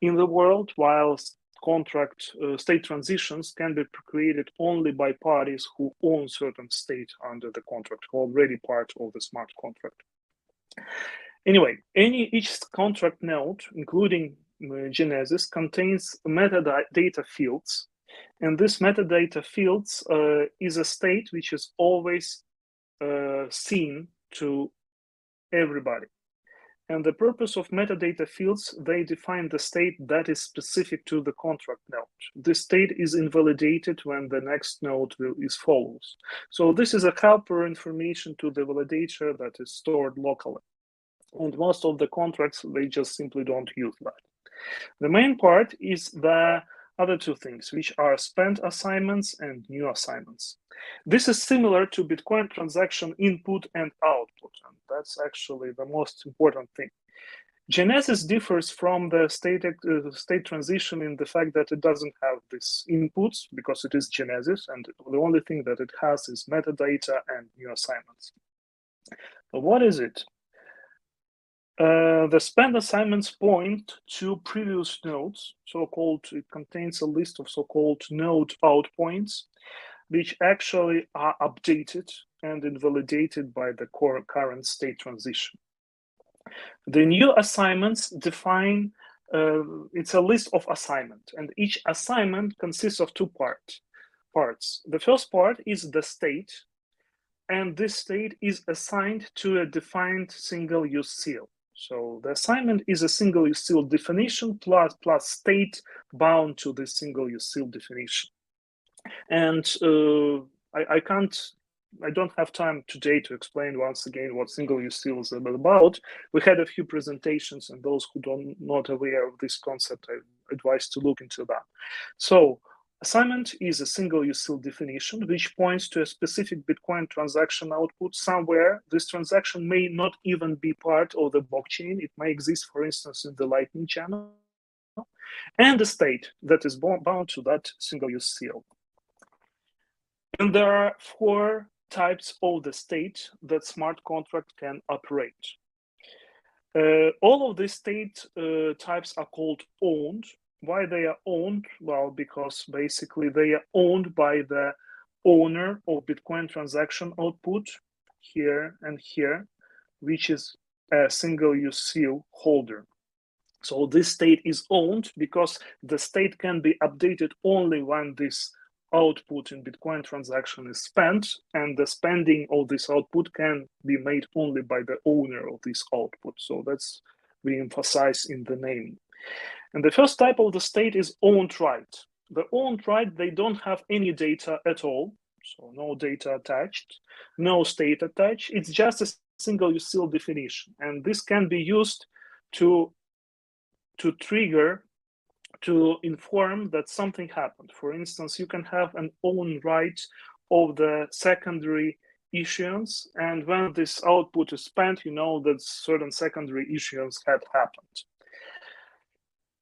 in the world, while state transitions can be created only by parties who own certain state under the contract, who are already part of the smart contract. Anyway, each contract node, including Genesis, contains metadata fields. And this metadata fields is a state which is always seen to everybody. And the purpose of metadata fields, they define the state that is specific to the contract node. This state is invalidated when the next node is follows. So this is a helper information to the validator that is stored locally. And most of the contracts, they just simply don't use that. The main part is the other two things, which are spent assignments and new assignments. This is similar to Bitcoin transaction input and output, and that's actually the most important thing. Genesis differs from the state transition in the fact that it doesn't have these inputs because it is Genesis, and the only thing that it has is metadata and new assignments. But what is it? The spend assignments point to previous nodes, it contains a list of so-called node out points, which actually are updated and invalidated by the current state transition. The new assignments define, it's a list of assignment, and each assignment consists of two parts. The first part is the state, and this state is assigned to a defined single-use seal. So the assignment is a single-use seal definition plus state bound to the single-use seal definition. And I don't have time today to explain once again what single-use seal is about. We had a few presentations, and those who are not aware of this concept, I advise to look into that. So assignment is a single-use seal definition, which points to a specific Bitcoin transaction output somewhere. This transaction may not even be part of the blockchain. It may exist, for instance, in the Lightning channel, and the state that is bound to that single-use seal. And there are four types of the state that smart contract can operate. All of these state types are called owned. Why they are owned? Well, because basically they are owned by the owner of Bitcoin transaction output here and here, which is a single-use seal holder. So this state is owned because the state can be updated only when this output in Bitcoin transaction is spent, and the spending of this output can be made only by the owner of this output. So that's we emphasize in the name. And the first type of the state is owned right. The owned right, they don't have any data at all. So no data attached, no state attached. It's just a single util definition. And this can be used to trigger, to inform that something happened. For instance, you can have an own right of the secondary issuance, and when this output is spent, you know that certain secondary issuance had happened.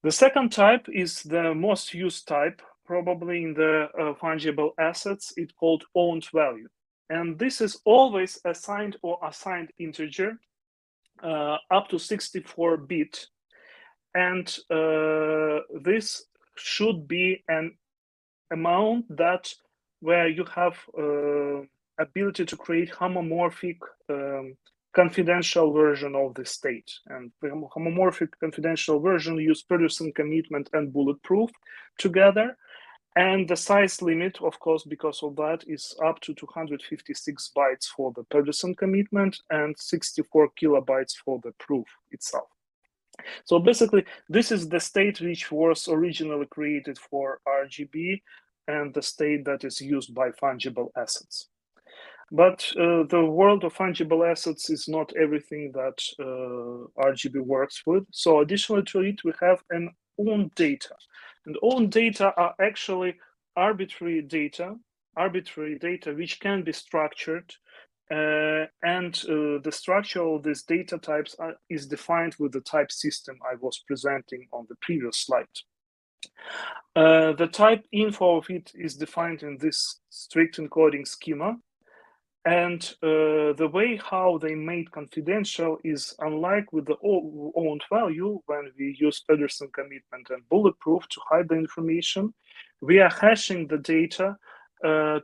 The second type is the most used type, probably in the fungible assets. It's called owned value. And this is always assigned or assigned integer up to 64-bit. And this should be an amount that where you have ability to create homomorphic confidential version of the state. And the homomorphic confidential version use PRISM commitment and bulletproof together. And the size limit, of course, because of that, is up to 256 bytes for the PRISM commitment and 64 kilobytes for the proof itself. So basically, this is the state which was originally created for Rgb and the state that is used by fungible assets. But the world of fungible assets is not everything that Rgb works with. So additionally to it, we have an own data. And own data are actually arbitrary data which can be structured. And the structure of these data types is defined with the type system I was presenting on the previous slide. The type info of it is defined in this strict encoding schema. And the way how they made confidential is unlike with the owned value. When we use PRISM commitment and bulletproof to hide the information, we are hashing the data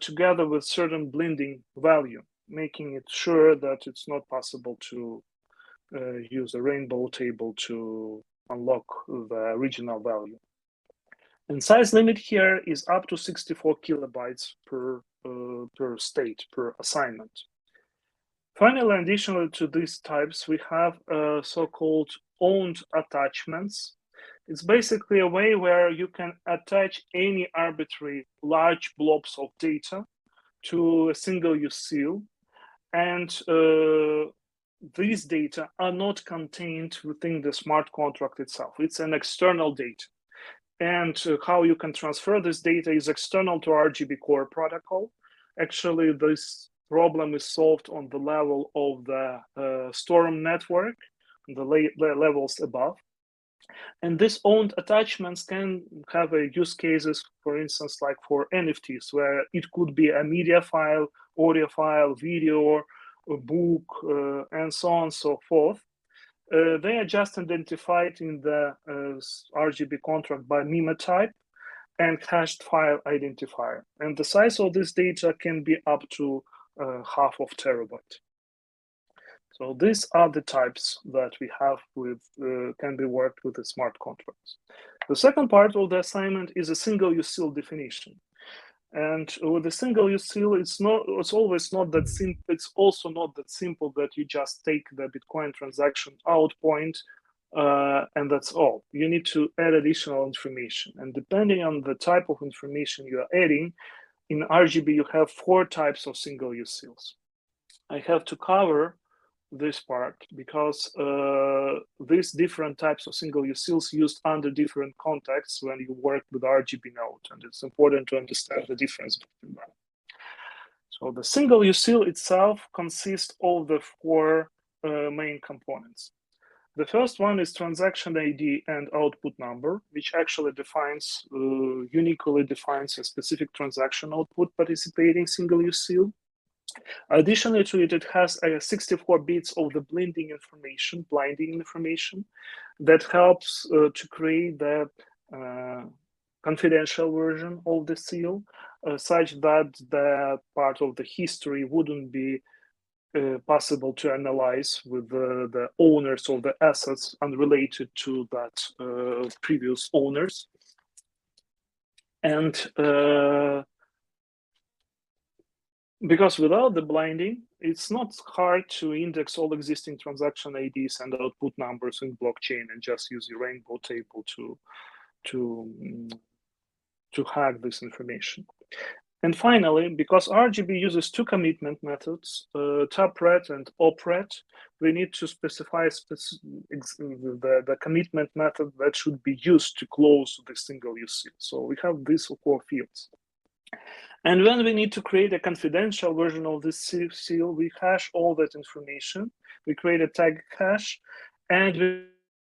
together with certain blending value, making it sure that it's not possible to use a rainbow table to unlock the original value. And size limit here is up to 64 kilobytes per state, per assignment. Finally, additionally to these types, we have so-called owned attachments. It's basically a way where you can attach any arbitrary large blobs of data to a single util, and these data are not contained within the smart contract itself. It's an external data. And how you can transfer this data is external to Rgb core protocol. Actually, this problem is solved on the level of the Storm network, the levels above. And these owned attachments can have use cases, for instance, like for NFTs, where it could be a media file, audio file, video, a book, and so on and so forth. They are just identified in the Rgb contract by MIMA type and hashed file identifier. And the size of this data can be up to half of terabyte. So these are the types that we have with can be worked with the smart contracts. The second part of the assignment is a single util definition. And with a single util, it's always not that simple. It's also not that simple that you just take the Bitcoin transaction out point and that's all. You need to add additional information. And depending on the type of information you are adding, in Rgb you have 4 types of single utils. I have to cover this part because these different types of single utils used under different contexts when you work with Rgb node, and it's important to understand the difference between them. So the single util itself consists of the 4 main components. The first one is transaction ID and output number, which actually defines, uniquely defines a specific transaction output participating single util. Additionally to it, it has 64 bits of the blinding information that helps to create the confidential version of the seal, such that the part of the history wouldn't be possible to analyze with the owners of the assets unrelated to that previous owners. And because without the blinding, it's not hard to index all existing transaction IDs and output numbers in blockchain and just use the rainbow table to hack this information. And finally, because Rgb uses two commitment methods, tapret and opret, we need to specify the commitment method that should be used to close the single use seal. So we have these four fields. And when we need to create a confidential version of this seal, we hash all that information. We create a tag hash, and we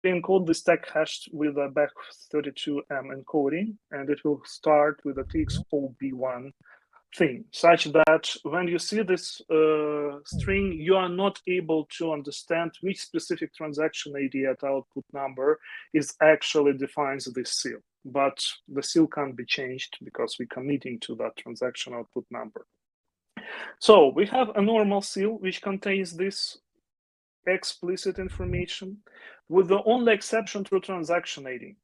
encode this tag hash with a back32M encoding, and it will start with a TXOB1 thing, such that when you see this string, you are not able to understand which specific transaction ID at output number is actually defines this seal. But the seal can't be changed because we're committing to that transaction output number. So we have a normal seal which contains this explicit information with the only exception to transaction ID,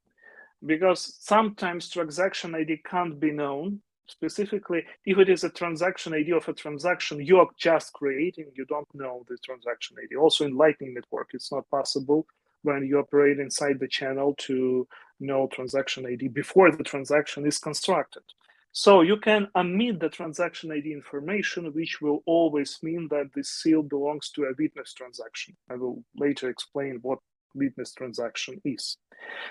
because sometimes transaction ID can't be known. Specifically, if it is a transaction ID of a transaction you are just creating, you don't know the transaction ID. Also in Lightning Network, it's not possible when you operate inside the channel to know transaction ID before the transaction is constructed. So you can omit the transaction ID information, which will always mean that this seal belongs to a witness transaction. I will later explain what witness transaction is.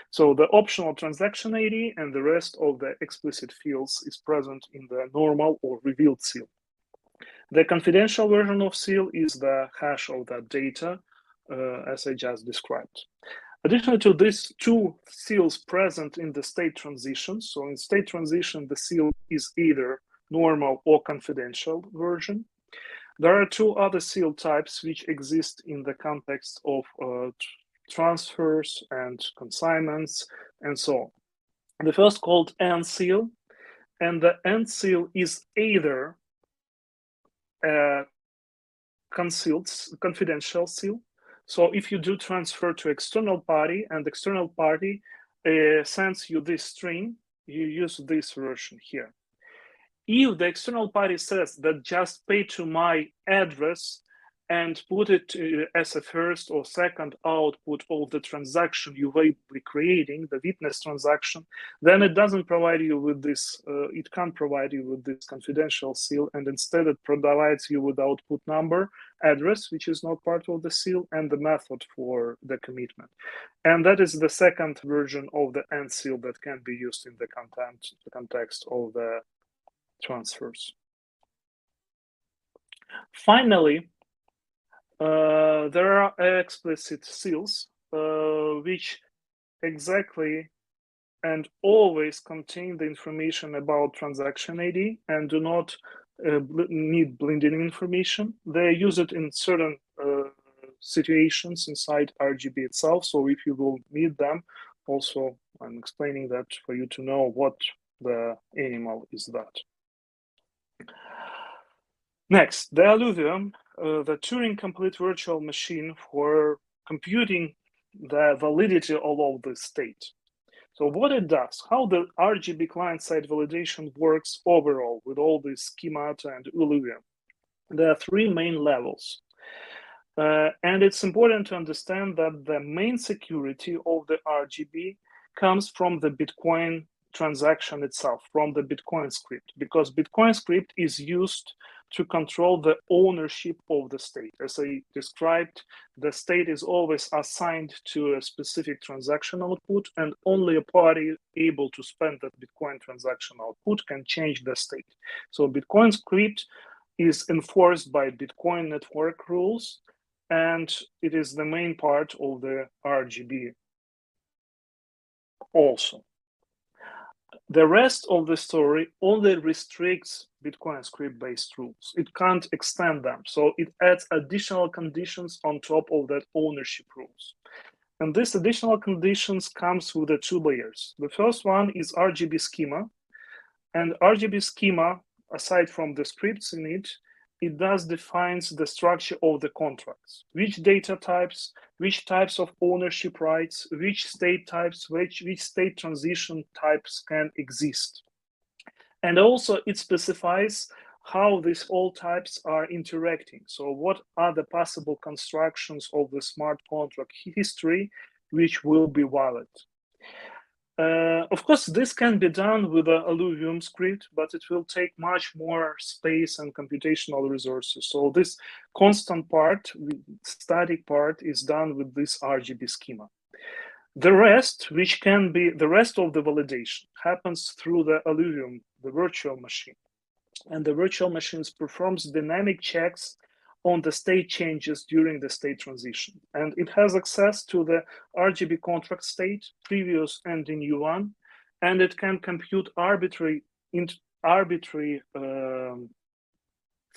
So the optional transaction ID and the rest of the explicit fields is present in the normal or revealed seal. The confidential version of seal is the hash of that data, as I just described. Additionally to these two seals present in the state transition, so in state transition, the seal is either normal or confidential version. There are two other seal types which exist in the context of transfers and consignments and so on. The first called end seal, and the end seal is either a confidential seal. So if you do transfer to external party and external party sends you this string, you use this version here. If the external party says that just pay to my address and put it as a first or second output of the transaction you will be creating, the witness transaction, then it doesn't provide you with this, it can't provide you with this confidential seal, and instead it provides you with output number, address, which is not part of the seal, and the method for the commitment. And that is the second version of the end seal that can be used in the context of the transfers. Finally, there are explicit seals which exactly and always contain the information about transaction ID and do not need blending information. They use it in certain situations inside Rgb itself. So if you will need them, also I'm explaining that for you to know what the animal is that. Next, the AluVM, the Turing complete virtual machine for computing the validity of all this state. So what it does, how the Rgb client-side validation works overall with all this schemata and AluVM. There are three main levels. And it's important to understand that the main security of the Rgb comes from the Bitcoin transaction itself, from the Bitcoin script, because Bitcoin script is used to control the ownership of the state. As I described, the state is always assigned to a specific transaction output, and only a party able to spend that Bitcoin transaction output can change the state. So Bitcoin script is enforced by Bitcoin network rules, and it is the main part of the Rgb also. The rest of the story only restricts Bitcoin script-based rules. It can't extend them. So it adds additional conditions on top of that ownership rules. And these additional conditions comes with the two layers. The first one is Rgb schema. And Rgb schema, aside from the scripts in it, it does defines the structure of the contracts, which data types, which types of ownership rights, which state types, which state transition types can exist. And also it specifies how these all types are interacting. So what are the possible constructions of the smart contract history which will be valid? Of course, this can be done with a AluVM script, but it will take much more space and computational resources. So this constant part, static part, is done with this Rgb schema. The rest, which can be the rest of the validation, happens through the AluVM, the virtual machine. And the virtual machine performs dynamic checks on the state changes during the state transition. And it has access to the Rgb contract state, previous and the new one, and it can compute arbitrary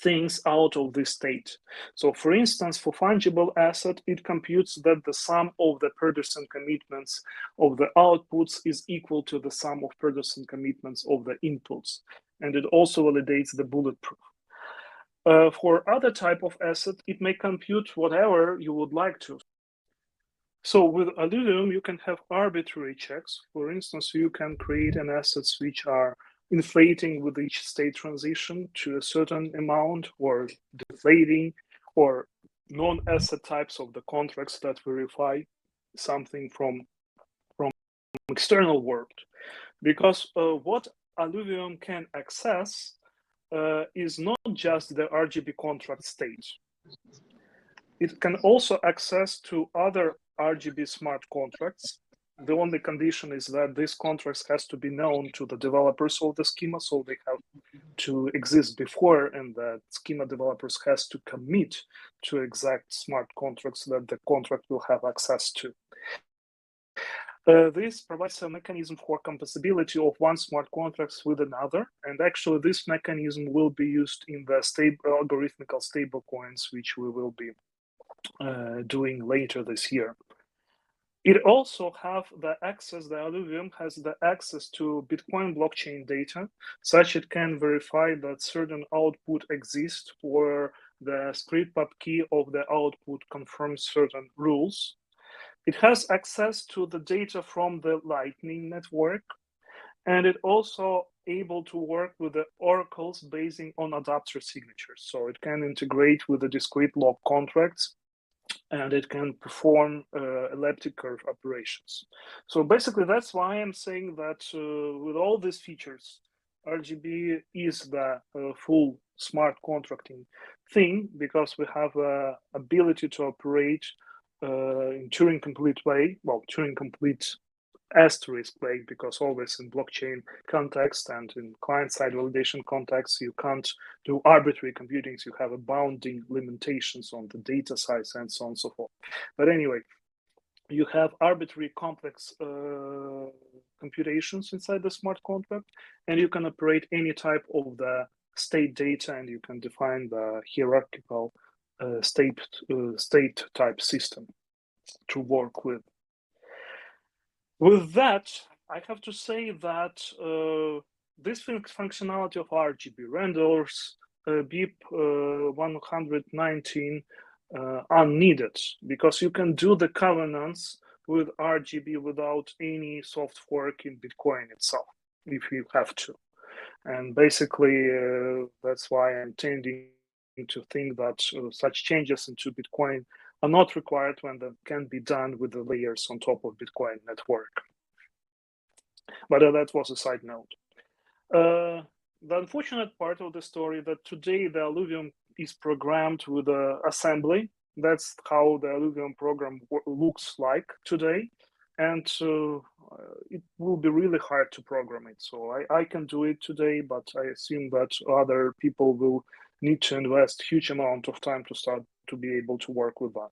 things out of this state. So for instance, for fungible asset, it computes that the sum of the purchasing commitments of the outputs is equal to the sum of purchasing commitments of the inputs. And it also validates the bulletproof. For other type of asset, it may compute whatever you would like to. So with AluVM, you can have arbitrary checks. For instance, you can create an assets which are inflating with each state transition to a certain amount, or deflating, or non-asset types of the contracts that verify something from external world. Because what AluVM can access is not just the Rgb contract state. It can also access to other Rgb smart contracts. The only condition is that these contracts has to be known to the developers of the schema, so they have to exist before, and that schema developers has to commit to exact smart contracts that the contract will have access to. This provides a mechanism for compatibility of one smart contracts with another, and actually this mechanism will be used in the algorithmical stablecoins, which we will be doing later this year. It also have the access, the AluVM has the access to Bitcoin blockchain data, such it can verify that certain output exists, or the script pub key of the output confirms certain rules. It has access to the data from the Lightning Network, and it also able to work with the oracles basing on adapter signatures. So it can integrate with the discrete log contracts, and it can perform elliptic curve operations. So basically, that's why I'm saying that with all these features, Rgb is the full smart contracting thing, because we have ability to operate in Turing complete way, well, Turing complete asterisk way, because always in blockchain context and in client-side validation context, you can't do arbitrary computings. You have a bounding limitations on the data size and so on and so forth. But anyway, you have arbitrary complex computations inside the smart contract, and you can operate any type of the state data, and you can define the hierarchical state type system to work with. With that, I have to say that this functionality of Rgb renders BIP 119 are needed, because you can do the governance with Rgb without any soft fork in Bitcoin itself, if you have to. And basically, that's why I'm tending to think that such changes into Bitcoin are not required when that can be done with the layers on top of Bitcoin network. But that was a side note. The unfortunate part of the story that today the AluVM is programmed with assembly. That's how the AluVM program looks like today. And it will be really hard to program it. So I can do it today, but I assume that other people will need to invest huge amount of time to start to be able to work with that.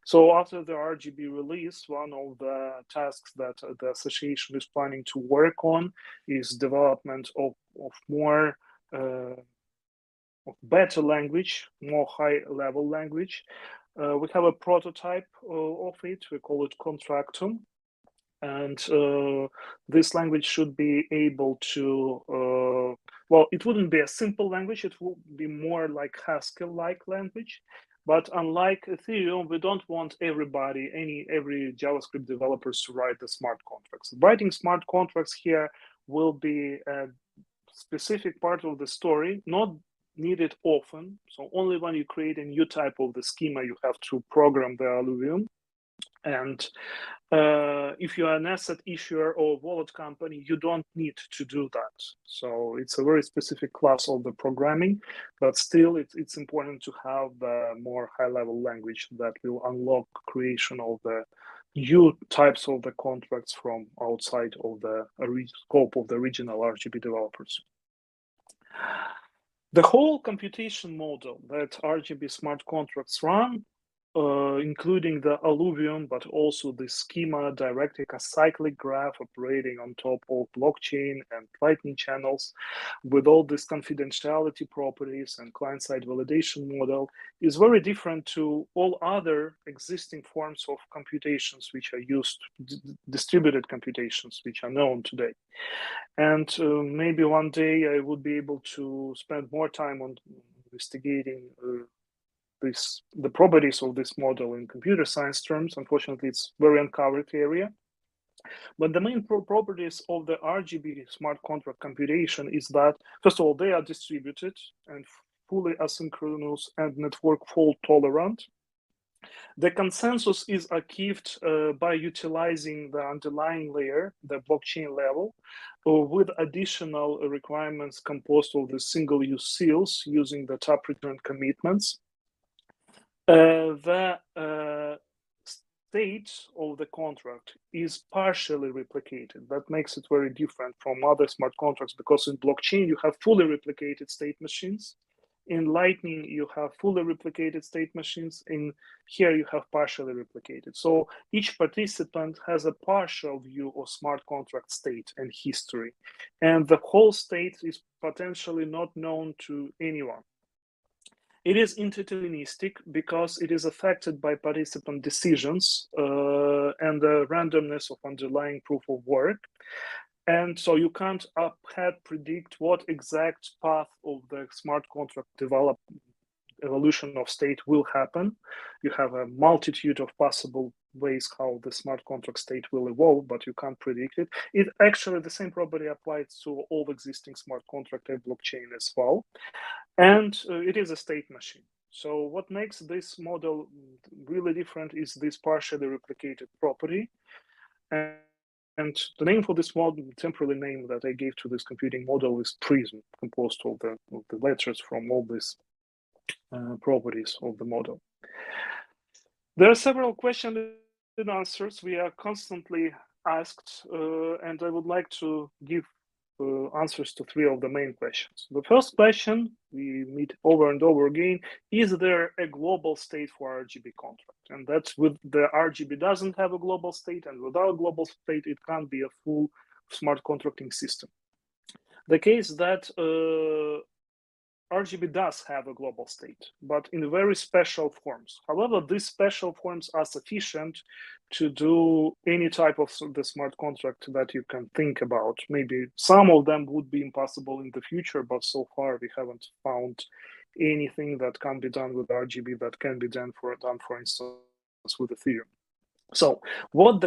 So after the Rgb release, one of the tasks that the association is planning to work on is development of more of better language, more high-level language. We have a prototype of it. We call it Contractum. And this language should be able to well, it wouldn't be a simple language, it would be more like Haskell-like language. But unlike Ethereum, we don't want every JavaScript developers to write the smart contracts. Writing smart contracts here will be a specific part of the story, not needed often. So only when you create a new type of the schema, you have to program the AluVM. And if you are an asset issuer or wallet company, you don't need to do that. So it's a very specific class of the programming, but still it's important to have the more high-level language that will unlock creation of the new types of the contracts from outside of the scope of the original Rgb developers. The whole computation model that Rgb smart contracts run, including the AluVM, but also the schema directing a cyclic graph operating on top of blockchain and Lightning channels with all these confidentiality properties and client-side validation model, is very different to all other existing forms of computations which are used, distributed computations, which are known today. And maybe one day I would be able to spend more time on investigating the properties of this model in computer science terms. Unfortunately, it's very uncovered area. But the main properties of the Rgb smart contract computation is that, first of all, they are distributed and fully asynchronous and network fault tolerant. The consensus is achieved by utilizing the underlying layer, the blockchain level, with additional requirements composed of the single-use seals using the top return commitments. The state of the contract is partially replicated. That makes it very different from other smart contracts, because in blockchain you have fully replicated state machines. In Lightning, you have fully replicated state machines. In here, you have partially replicated. So each participant has a partial view of smart contract state and history. And the whole state is potentially not known to anyone. It is indeterministic because it is affected by participant decisions and the randomness of underlying proof of work. And so you can't ahead predict what exact path of the smart contract evolution of state will happen. You have a multitude of possible ways how the smart contract state will evolve, but you can't predict it. It actually, the same property applies to all existing smart contract and blockchain as well. And it is a state machine. So what makes this model really different is this partially replicated property. And the name for this model, the temporary name that I gave to this computing model, is PRISM, composed of the letters from all these properties of the model. There are several questions and answers we are constantly asked, and I would like to give answers to three of the main questions. The first question we meet over and over again: is there a global state for Rgb contract? And that's with the Rgb doesn't have a global state, and without global state, it can't be a full smart contracting system. The case that Rgb does have a global state, but in very special forms. However, these special forms are sufficient to do any type of the smart contract that you can think about. Maybe some of them would be impossible in the future, but so far we haven't found anything that can be done with Rgb that can be done, for instance, with Ethereum. So what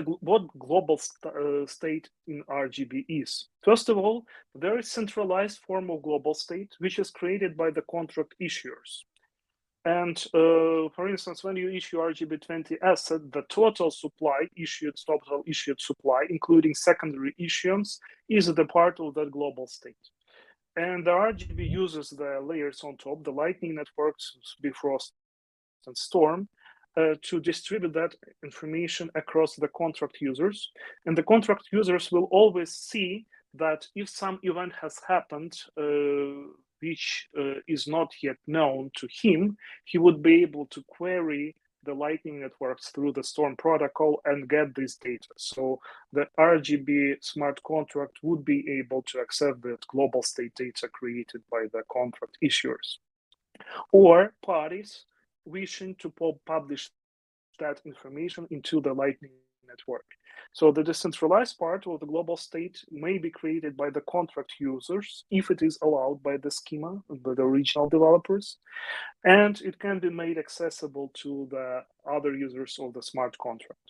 global state in Rgb is? First of all, there is centralized form of global state, which is created by the contract issuers. And for instance, when you issue Rgb20 asset, the total issued supply, including secondary issuance, is the part of that global state. And the Rgb uses the layers on top, the Lightning networks, Bifrost and Storm, to distribute that information across the contract users. And the contract users will always see that if some event has happened, which is not yet known to him, he would be able to query the Lightning networks through the Storm protocol and get this data. So the Rgb smart contract would be able to access that global state data created by the contract issuers. Or parties wishing to publish that information into the Lightning network. So the decentralized part of the global state may be created by the contract users if it is allowed by the schema, by the original developers, and it can be made accessible to the other users of the smart contract.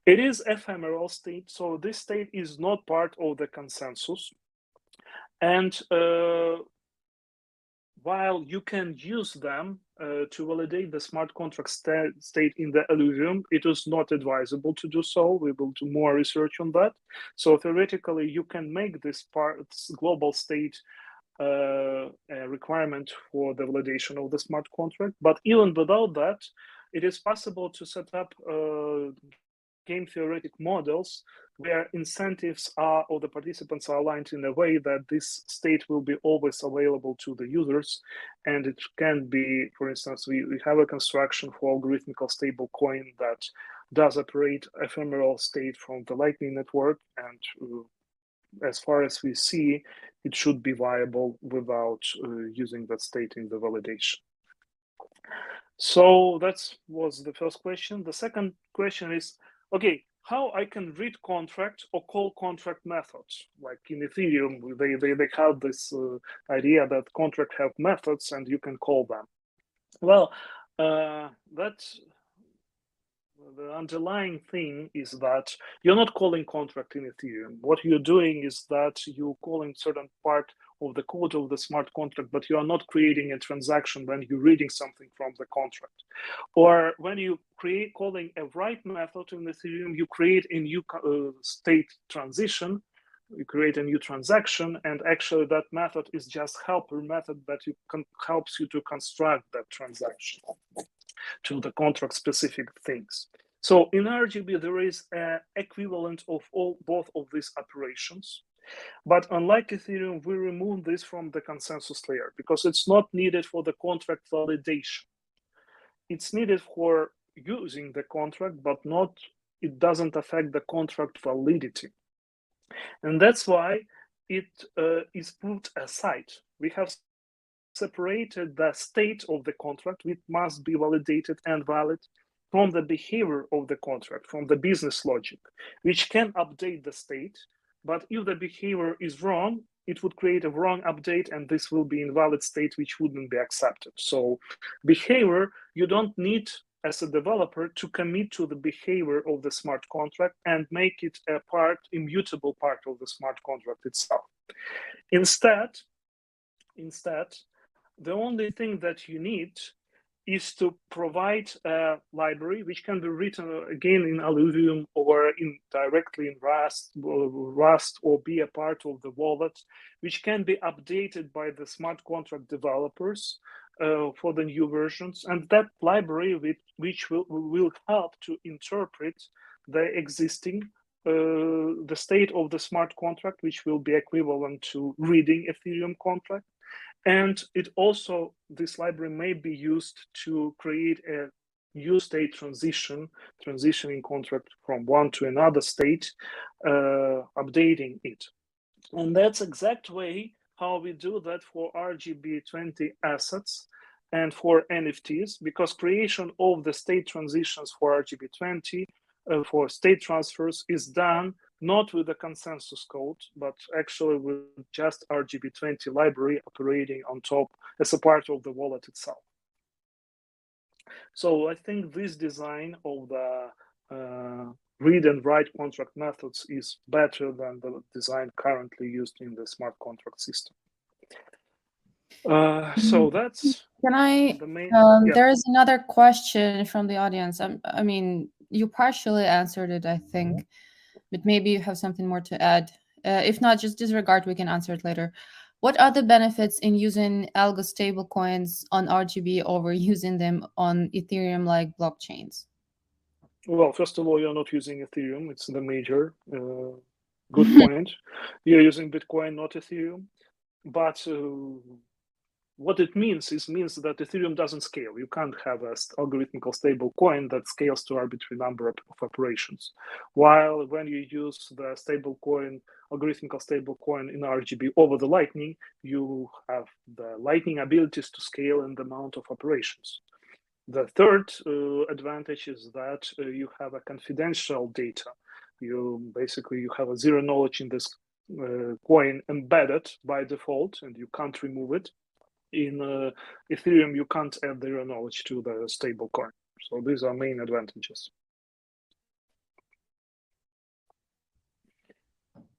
It is ephemeral state, so this state is not part of the consensus. And while you can use them to validate the smart contract state in the AluVM, it is not advisable to do so. We will do more research on that. So theoretically, you can make this global state a requirement for the validation of the smart contract. But even without that, it is possible to set up game theoretic models where incentives are, or the participants are aligned in a way that this state will be always available to the users. And it can be, for instance, we have a construction for algorithmical stable coin that does operate ephemeral state from the Lightning Network. And as far as we see, it should be viable without using that state in the validation. So that was the first question. The second question is, okay, how I can read contract or call contract methods? Like in Ethereum, they have this idea that contract have methods and you can call them. Well, that's the underlying thing is that you're not calling contract in Ethereum. What you're doing is that you're calling certain part of the code of the smart contract, but you are not creating a transaction when you're reading something from the contract. Or when you calling a write method in Ethereum, you create a new state transition, you create a new transaction, and actually that method is just helper method that helps you to construct that transaction to the contract specific things. So in RGB, there is an equivalent of both of these operations. But unlike Ethereum, we remove this from the consensus layer because it's not needed for the contract validation. It's needed for using the contract, but it doesn't affect the contract validity. And that's why it is put aside. We have separated the state of the contract, which must be validated and valid, from the behavior of the contract, from the business logic, which can update the state. But if the behavior is wrong, it would create a wrong update, and this will be invalid state, which wouldn't be accepted. So behavior, you don't need, as a developer, to commit to the behavior of the smart contract and make it a immutable part of the smart contract itself. Instead, the only thing that you need is to provide a library which can be written again in AluVM or directly in Rust or be a part of the wallet, which can be updated by the smart contract developers for the new versions. And that library which will help to interpret the existing the state of the smart contract, which will be equivalent to reading Ethereum contract. And it also, this library may be used to create a new state transitioning contract from one to another state, updating it. And that's exact way how we do that for RGB20 assets and for NFTs, because creation of the state transitions for RGB20 for state transfers is done not with the consensus code, but actually with just RGB20 library operating on top as a part of the wallet itself. So I think this design of the read and write contract methods is better than the design currently used in the smart contract system. So that's the main. There is another question from the audience. I mean, you partially answered it, I think, but maybe you have something more to add. If not, just disregard. We can answer it later. What are the benefits in using algo stablecoins on RGB over using them on Ethereum-like blockchains? Well, first of all, you're not using Ethereum. It's the major good point. You're using Bitcoin, not Ethereum. But what it means that Ethereum doesn't scale. You can't have an algorithmical stable coin that scales to arbitrary number of operations. While when you use the algorithmical stable coin in RGB over the Lightning, you have the Lightning abilities to scale in the amount of operations. The third advantage is that you have a confidential data. You have a zero knowledge in this coin embedded by default, and you can't remove it. In Ethereum, you can't add zero knowledge to the stable coin. So these are main advantages.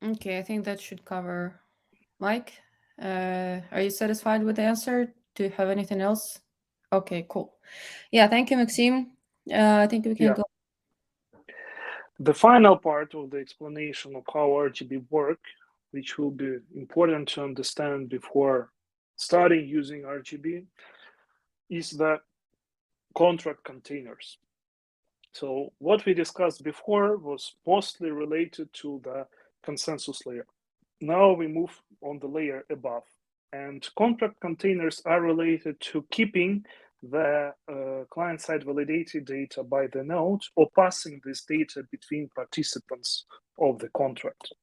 Okay, I think that should cover. Mike, are you satisfied with the answer? Do you have anything else? Okay, cool. Yeah, thank you, Maxime. I think we can go. The final part of the explanation of how RGB work, which will be important to understand before starting using RGB, is the contract containers. So what we discussed before was mostly related to the consensus layer. Now we move on the layer above, and contract containers are related to keeping the client-side validated data by the node or passing this data between participants of the contract.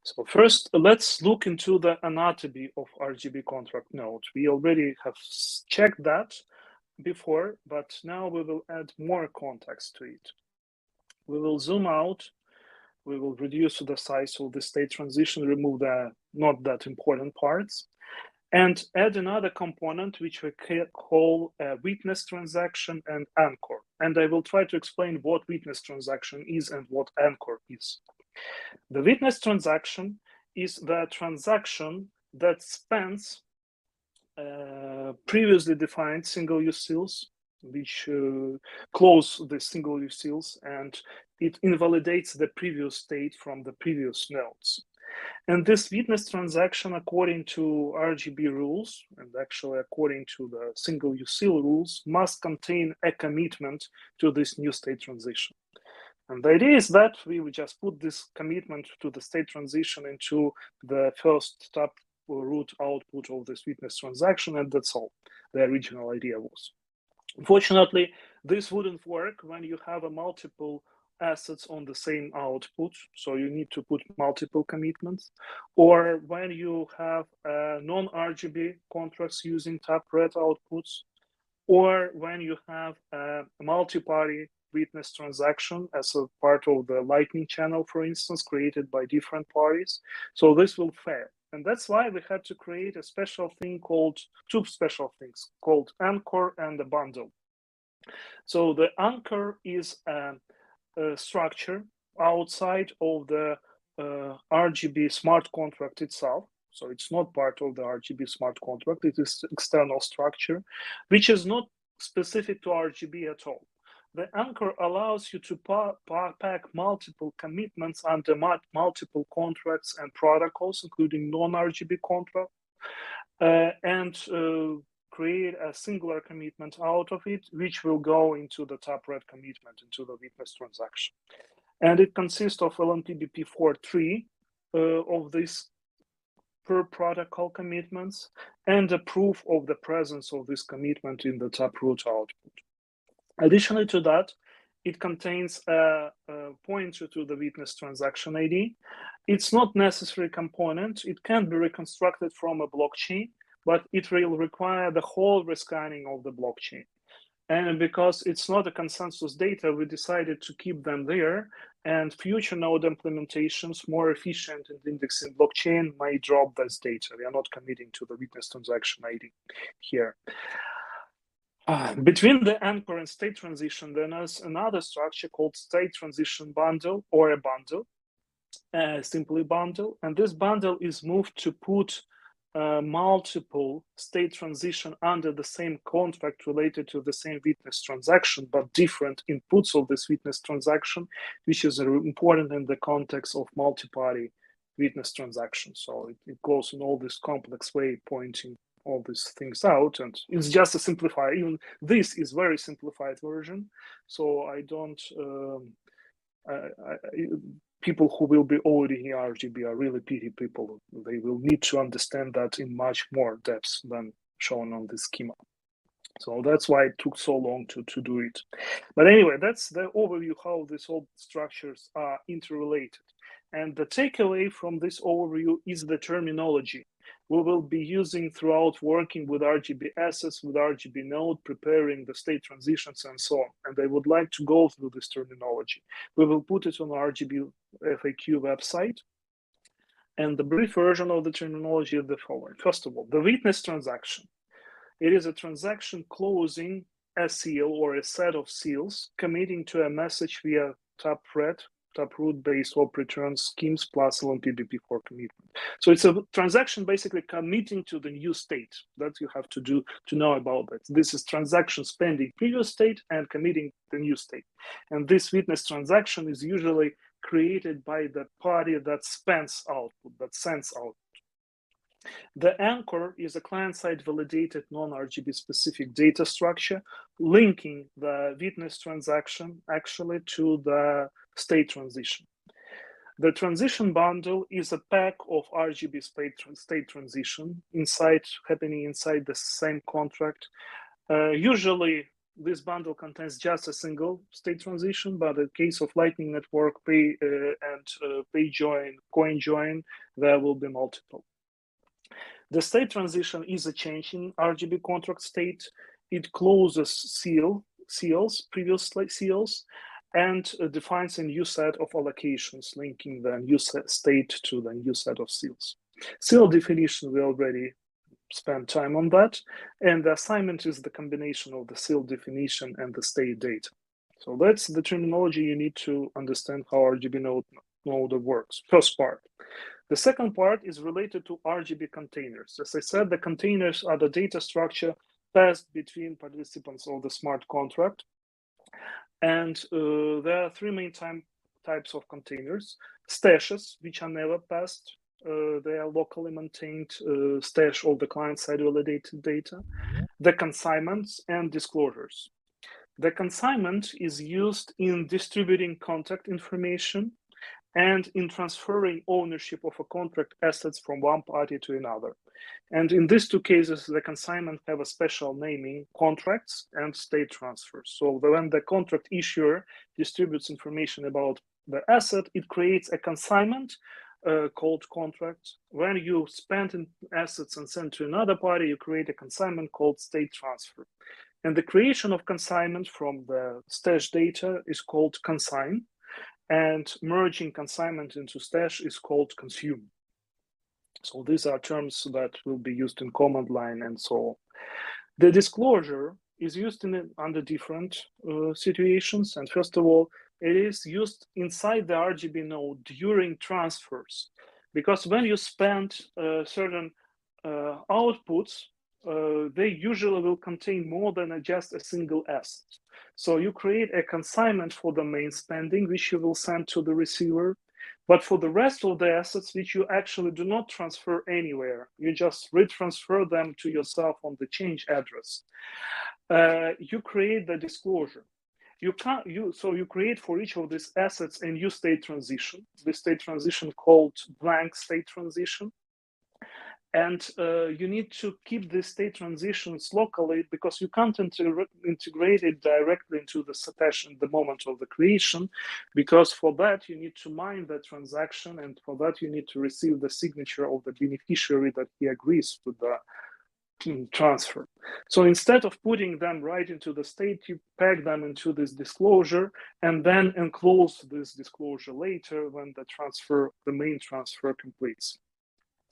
So first, let's look into the anatomy of RGB contract node. We already have checked that before, but now we will add more context to it. We will zoom out. We will reduce the size of the state transition, remove the not that important parts, and add another component which we call a witness transaction and anchor. And I will try to explain what witness transaction is and what anchor is. The witness transaction is the transaction that spans previously defined single-use seals, which close the single-use seals, and it invalidates the previous state from the previous nodes. And this witness transaction, according to RGB rules, and actually according to the single-use seal rules, must contain a commitment to this new state transition. And the idea is that we would just put this commitment to the state transition into the first tap root output of this witness transaction, and that's all the original idea was. Unfortunately, this wouldn't work when you have a multiple assets on the same output, so you need to put multiple commitments, or when you have non-RGB contracts using tap-red outputs, or when you have a multi-party witness transaction as a part of the Lightning channel, for instance, created by different parties. So this will fail. And that's why we had to create a special thing called, two special things, called anchor and a bundle. So the anchor is a structure outside of the RGB smart contract itself. So it's not part of the RGB smart contract. It is external structure, which is not specific to RGB at all. The anchor allows you to pack multiple commitments under multiple contracts and protocols, including non-RGB contract, and create a singular commitment out of it, which will go into the tap-red commitment, into the witness transaction. And it consists of LNPBP 4.3 of these per protocol commitments and a proof of the presence of this commitment in the taproot output. Additionally to that, it contains a pointer to the witness transaction ID. It's not necessary component. It can be reconstructed from a blockchain, but it will require the whole rescanning of the blockchain. And because it's not a consensus data, we decided to keep them there, and future node implementations more efficient in indexing blockchain might drop this data. We are not committing to the witness transaction ID here. Between the anchor and state transition, then there's another structure called state transition bundle, or a bundle, simply bundle. And this bundle is moved to put multiple state transition under the same contract related to the same witness transaction, but different inputs of this witness transaction, which is important in the context of multi-party witness transaction. So it goes in all this complex way, pointing all these things out, and it's just a simplified. Even this is very simplified version, so I don't. People who will be already in RGB are really pity people. They will need to understand that in much more depth than shown on this schema. So that's why it took so long to do it. But anyway, that's the overview how these all structures are interrelated. And the takeaway from this overview is the terminology we will be using throughout working with RGB assets, with RGB node, preparing the state transitions and so on. And I would like to go through this terminology. We will put it on the RGB FAQ website. And the brief version of the terminology is the following. First of all, the witness transaction. It is a transaction closing a seal or a set of seals committing to a message via taproot-based op return schemes plus LNPBP for commitment. So it's a transaction basically committing to the new state that you have to do to know about that. This is transaction spending previous state and committing the new state. And this witness transaction is usually created by the party that spends output, that sends output. The anchor is a client-side validated non-RGB specific data structure linking the witness transaction actually to the state transition. The transition bundle is a pack of RGB state transition happening inside the same contract. Usually, this bundle contains just a single state transition, but in case of Lightning Network, pay join, coin join, there will be multiple. The state transition is a change in RGB contract state. It closes previous seals, and defines a new set of allocations, linking the new state to the new set of seals. Seal definition, we already spent time on that. And the assignment is the combination of the seal definition and the state data. So that's the terminology you need to understand how RGB node works. First part. The second part is related to RGB containers. As I said, the containers are the data structure passed between participants of the smart contract. And there are three main types of containers. Stashes, which are never passed. They are locally maintained stash of the client-side validated data. The consignments and disclosures. The consignment is used in distributing contact information and in transferring ownership of a contract assets from one party to another. And in these two cases, the consignment have a special naming, contracts and state transfers. So when the contract issuer distributes information about the asset, it creates a consignment called contract. When you spend in assets and send to another party, you create a consignment called state transfer. And the creation of consignment from the stash data is called consign, and merging consignment into stash is called consume. So these are terms that will be used in command line and so on. The disclosure is used under different situations. And first of all, it is used inside the RGB node during transfers, because when you spend certain outputs, they usually will contain more than just a single asset. So you create a consignment for the main spending, which you will send to the receiver. But for the rest of the assets, which you actually do not transfer anywhere, you just retransfer them to yourself on the change address. You create the disclosure. So you create for each of these assets a new state transition. The state transition called blank state transition. And you need to keep the state transitions locally, because you can't integrate it directly into the stash in the moment of the creation, because for that you need to mine the transaction, and for that you need to receive the signature of the beneficiary that he agrees with the transfer. So instead of putting them right into the state, you pack them into this disclosure and then enclose this disclosure later when the main transfer completes.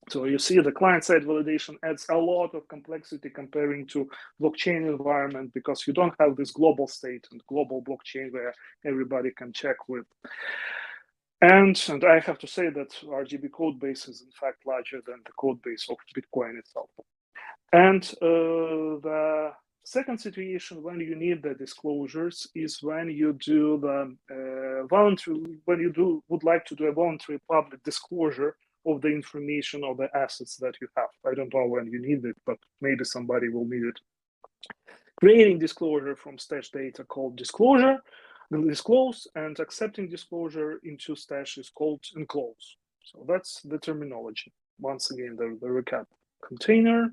So you see the client-side validation adds a lot of complexity comparing to blockchain environment, because you don't have this global state and global blockchain where everybody can check with. And I have to say that RGB code base is in fact larger than the code base of Bitcoin itself. And the second situation when you need the disclosures is when you do the would like to do a voluntary public disclosure of the information of the assets that you have. I don't know when you need it, but maybe somebody will need it. Creating disclosure from stash data called disclose, and accepting disclosure into stash is called enclose. So that's the terminology. Once again, the recap: container,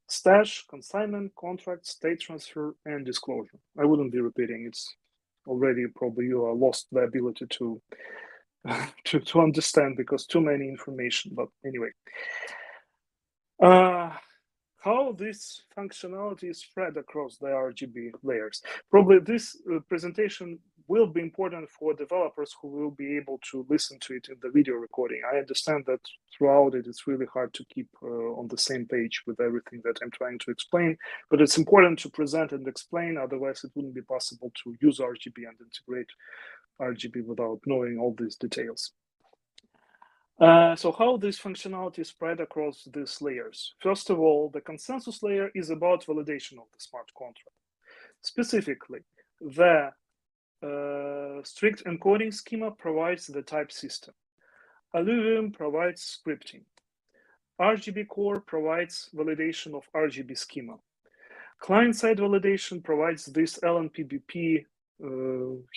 stash, consignment, contract, state transfer, and disclosure. I wouldn't be repeating. It's already probably you are lost the ability to to understand because too many information. But anyway, how this functionality is spread across the RGB layers. Probably this presentation will be important for developers who will be able to listen to it in the video recording. I understand that throughout it, it's really hard to keep on the same page with everything that I'm trying to explain, but it's important to present and explain, otherwise it wouldn't be possible to use RGB and integrate RGB without knowing all these details. So how this functionality is spread across these layers? First of all, the consensus layer is about validation of the smart contract. Specifically, the strict encoding schema provides the type system. AluVM provides scripting. Rgb core provides validation of Rgb schema. Client-side validation provides this LNPBP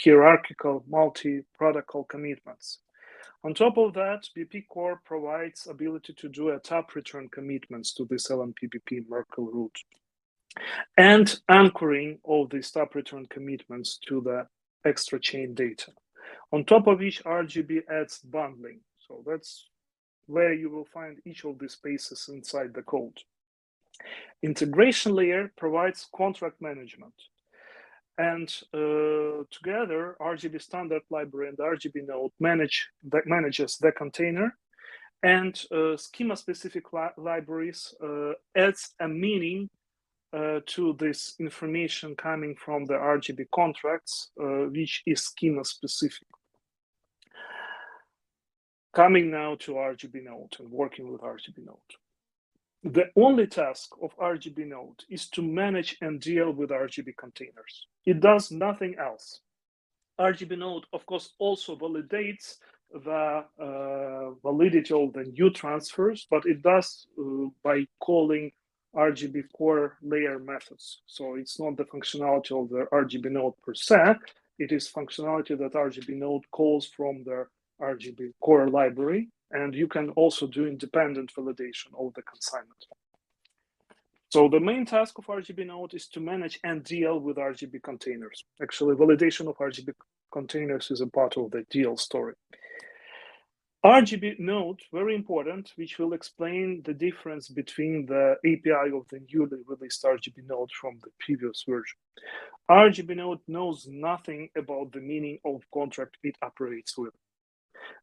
hierarchical multi-protocol commitments. On top of that, BP core provides ability to do a tap return commitments to this LNPBP Merkle root and anchoring all these tap return commitments to the extra chain data. On top of each, Rgb adds bundling. So that's where you will find each of these spaces inside the code. Integration layer provides contract management. And together, Rgb standard library and Rgb node manages the container, and schema-specific libraries adds a meaning to this information coming from the Rgb contracts, which is schema-specific. Coming now to Rgb node and working with Rgb node. The only task of Rgb node is to manage and deal with Rgb containers. It does nothing else. Rgb node, of course, also validates the validity of the new transfers, but it does by calling Rgb core layer methods. So it's not the functionality of the Rgb node per se, it is functionality that Rgb node calls from the Rgb core library, and you can also do independent validation of the consignment. So the main task of Rgb node is to manage and deal with Rgb containers. Actually, validation of Rgb containers is a part of the deal story. Rgb node, very important, which will explain the difference between the API of the newly released Rgb node from the previous version. Rgb node knows nothing about the meaning of contract it operates with.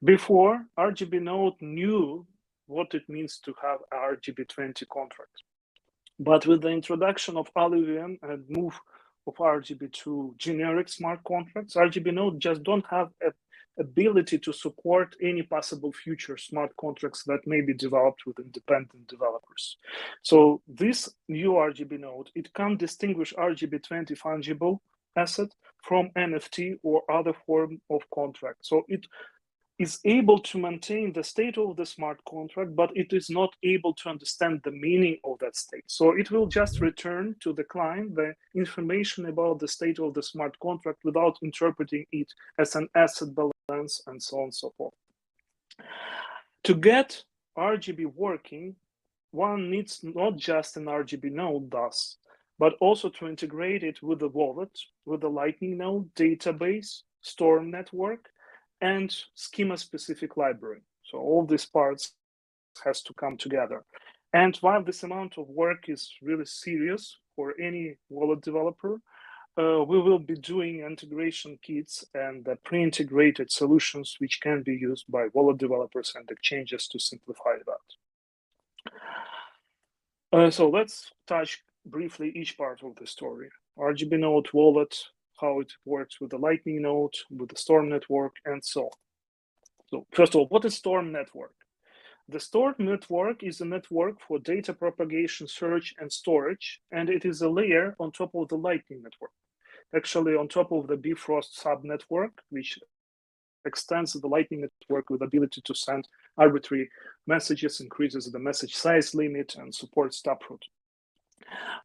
Before, Rgb node knew what it means to have a RGB20 contract. But with the introduction of AluVM and move of Rgb to generic smart contracts, Rgb node just don't have an ability to support any possible future smart contracts that may be developed with independent developers. So this new Rgb node, it can distinguish RGB20 fungible asset from NFT or other form of contract. So it is able to maintain the state of the smart contract, but it is not able to understand the meaning of that state. So it will just return to the client the information about the state of the smart contract without interpreting it as an asset balance and so on and so forth. To get Rgb working, one needs not just an Rgb node thus, but also to integrate it with the wallet, with the Lightning node, database, Storm network, and schema-specific library. So all these parts has to come together. And while this amount of work is really serious for any wallet developer, we will be doing integration kits and the pre-integrated solutions which can be used by wallet developers and exchanges to simplify that. So let's touch briefly each part of the story. Rgb node, wallet, how it works with the Lightning node, with the Storm network, and so on. So first of all, what is Storm network? The Storm network is a network for data propagation, search, and storage, and it is a layer on top of the Lightning network. Actually, on top of the Bifrost subnetwork, which extends the Lightning network with the ability to send arbitrary messages, increases the message size limit, and supports taproot.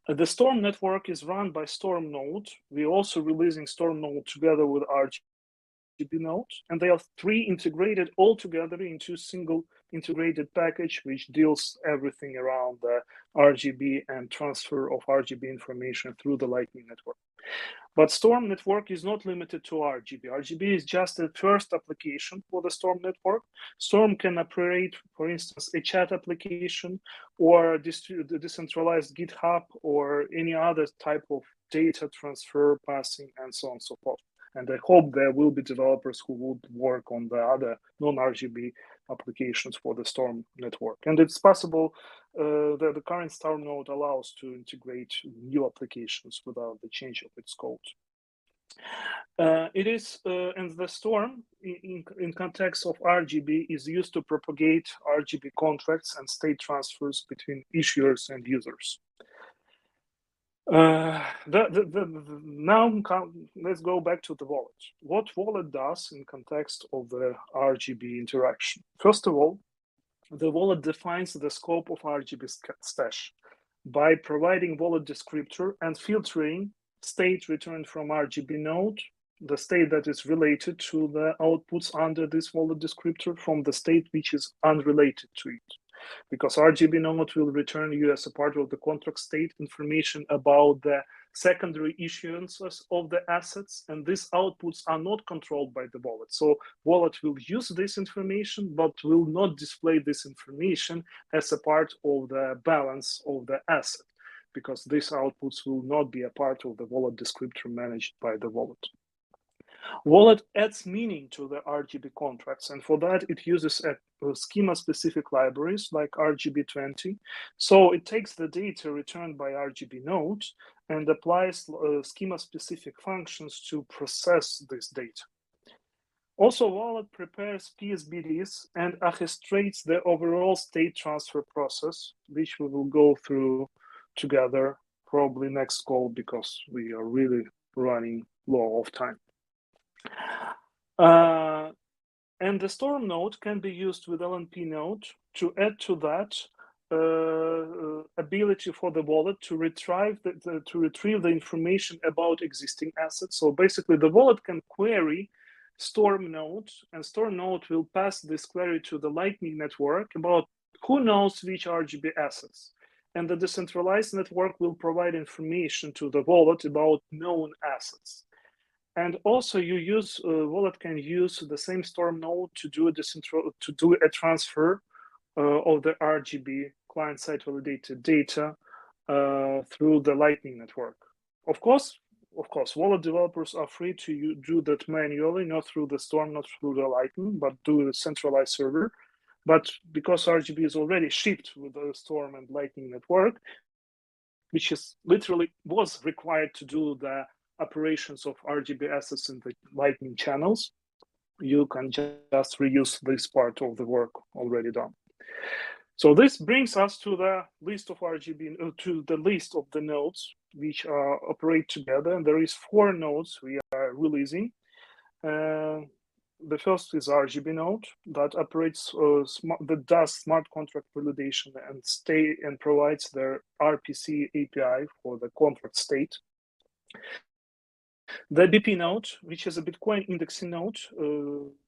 The Storm network is run by Storm node. We're also releasing Storm node together with Rgb node, and they are three integrated all together into a single integrated package which deals everything around the RGB and transfer of RGB information through the Lightning Network. But Storm Network is not limited to RGB. RGB is just a first application for the Storm Network. Storm can operate, for instance, a chat application or decentralized GitHub or any other type of data transfer, passing, and so on and so forth. And I hope there will be developers who would work on the other non-RGB applications for the Storm Network. And it's possible that the current Storm node allows to integrate new applications without the change of its code. It is, and the Storm, in context of RGB, is used to propagate RGB contracts and state transfers between issuers and users. Now let's go back to the wallet. What wallet does in context of the RGB interaction? First of all, the wallet defines the scope of RGB stash by providing wallet descriptor and filtering state returned from RGB node, the state that is related to the outputs under this wallet descriptor from the state which is unrelated to it. Because RGB node will return you as a part of the contract state information about the secondary issuances of the assets, and these outputs are not controlled by the wallet. So wallet will use this information, but will not display this information as a part of the balance of the asset, because these outputs will not be a part of the wallet descriptor managed by the wallet. Wallet adds meaning to the RGB contracts, and for that it uses schema-specific libraries like Rgb20. So it takes the data returned by RGB node and applies schema-specific functions to process this data. Also, Wallet prepares PSBDs and orchestrates the overall state transfer process, which we will go through together probably next call because we are really running low of time. And the Storm node can be used with LNP node to add to that ability for the wallet to retrieve the information about existing assets. So basically, the wallet can query Storm node, and Storm node will pass this query to the Lightning Network about who knows which RGB assets. And the decentralized network will provide information to the wallet about known assets. And also, wallet can use the same Storm node to do a transfer of the RGB client-side validated data through the Lightning Network. Of course, wallet developers are free to do that manually, not through the Storm, not through the Lightning, but do the centralized server. But because RGB is already shipped with the Storm and Lightning Network, which is literally was required to do the operations of RGB assets in the Lightning channels, you can just reuse this part of the work already done. So this brings us to the list of RGB, to the list of the nodes which operate together. And there is 4 nodes we are releasing. The first is RGB node that operates, that does smart contract validation and provides their RPC API for the contract state. The BP node, which is a Bitcoin indexing node,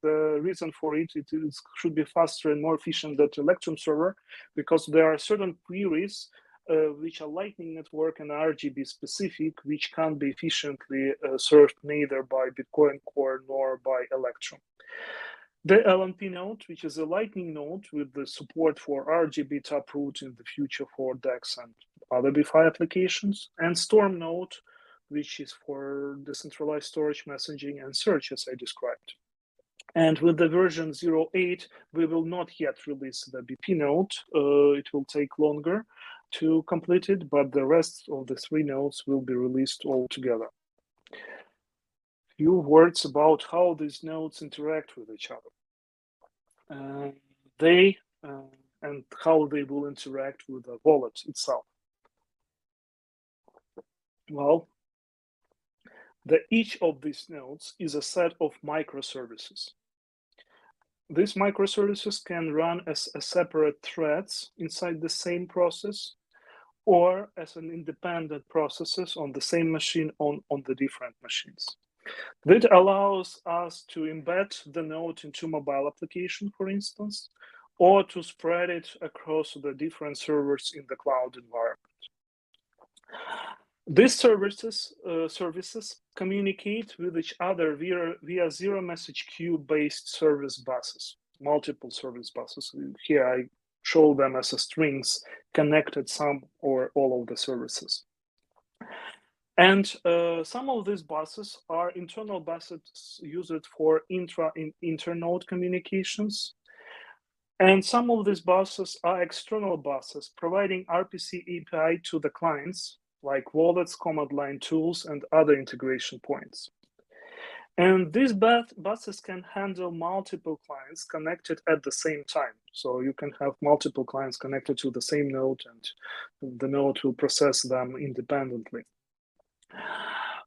the reason for it should be faster and more efficient than the Electrum server, because there are certain queries which are Lightning Network and RGB specific, which can't be efficiently served neither by Bitcoin Core nor by Electrum. The LNP node, which is a Lightning node with the support for RGB taproot in the future for DEX and other BFI applications, and Storm node, which is for decentralized storage, messaging, and search, as I described. And with the version 0.8, we will not yet release the BP node. It will take longer to complete it, but the rest of the 3 nodes will be released all together. Few words about how these nodes interact with each other. And how they will interact with the wallet itself. Well, each of these nodes is a set of microservices. These microservices can run as separate threads inside the same process or as an independent processes on the same machine on the different machines. That allows us to embed the node into mobile application, for instance, or to spread it across the different servers in the cloud environment. These services communicate with each other via zero message queue based service buses, multiple service buses. Here I show them as a strings connected some or all of the services. And some of these buses are internal buses used for internode communications. And some of these buses are external buses providing RPC API to the clients, like wallets, command line tools, and other integration points. And these buses can handle multiple clients connected at the same time. So you can have multiple clients connected to the same node, and the node will process them independently.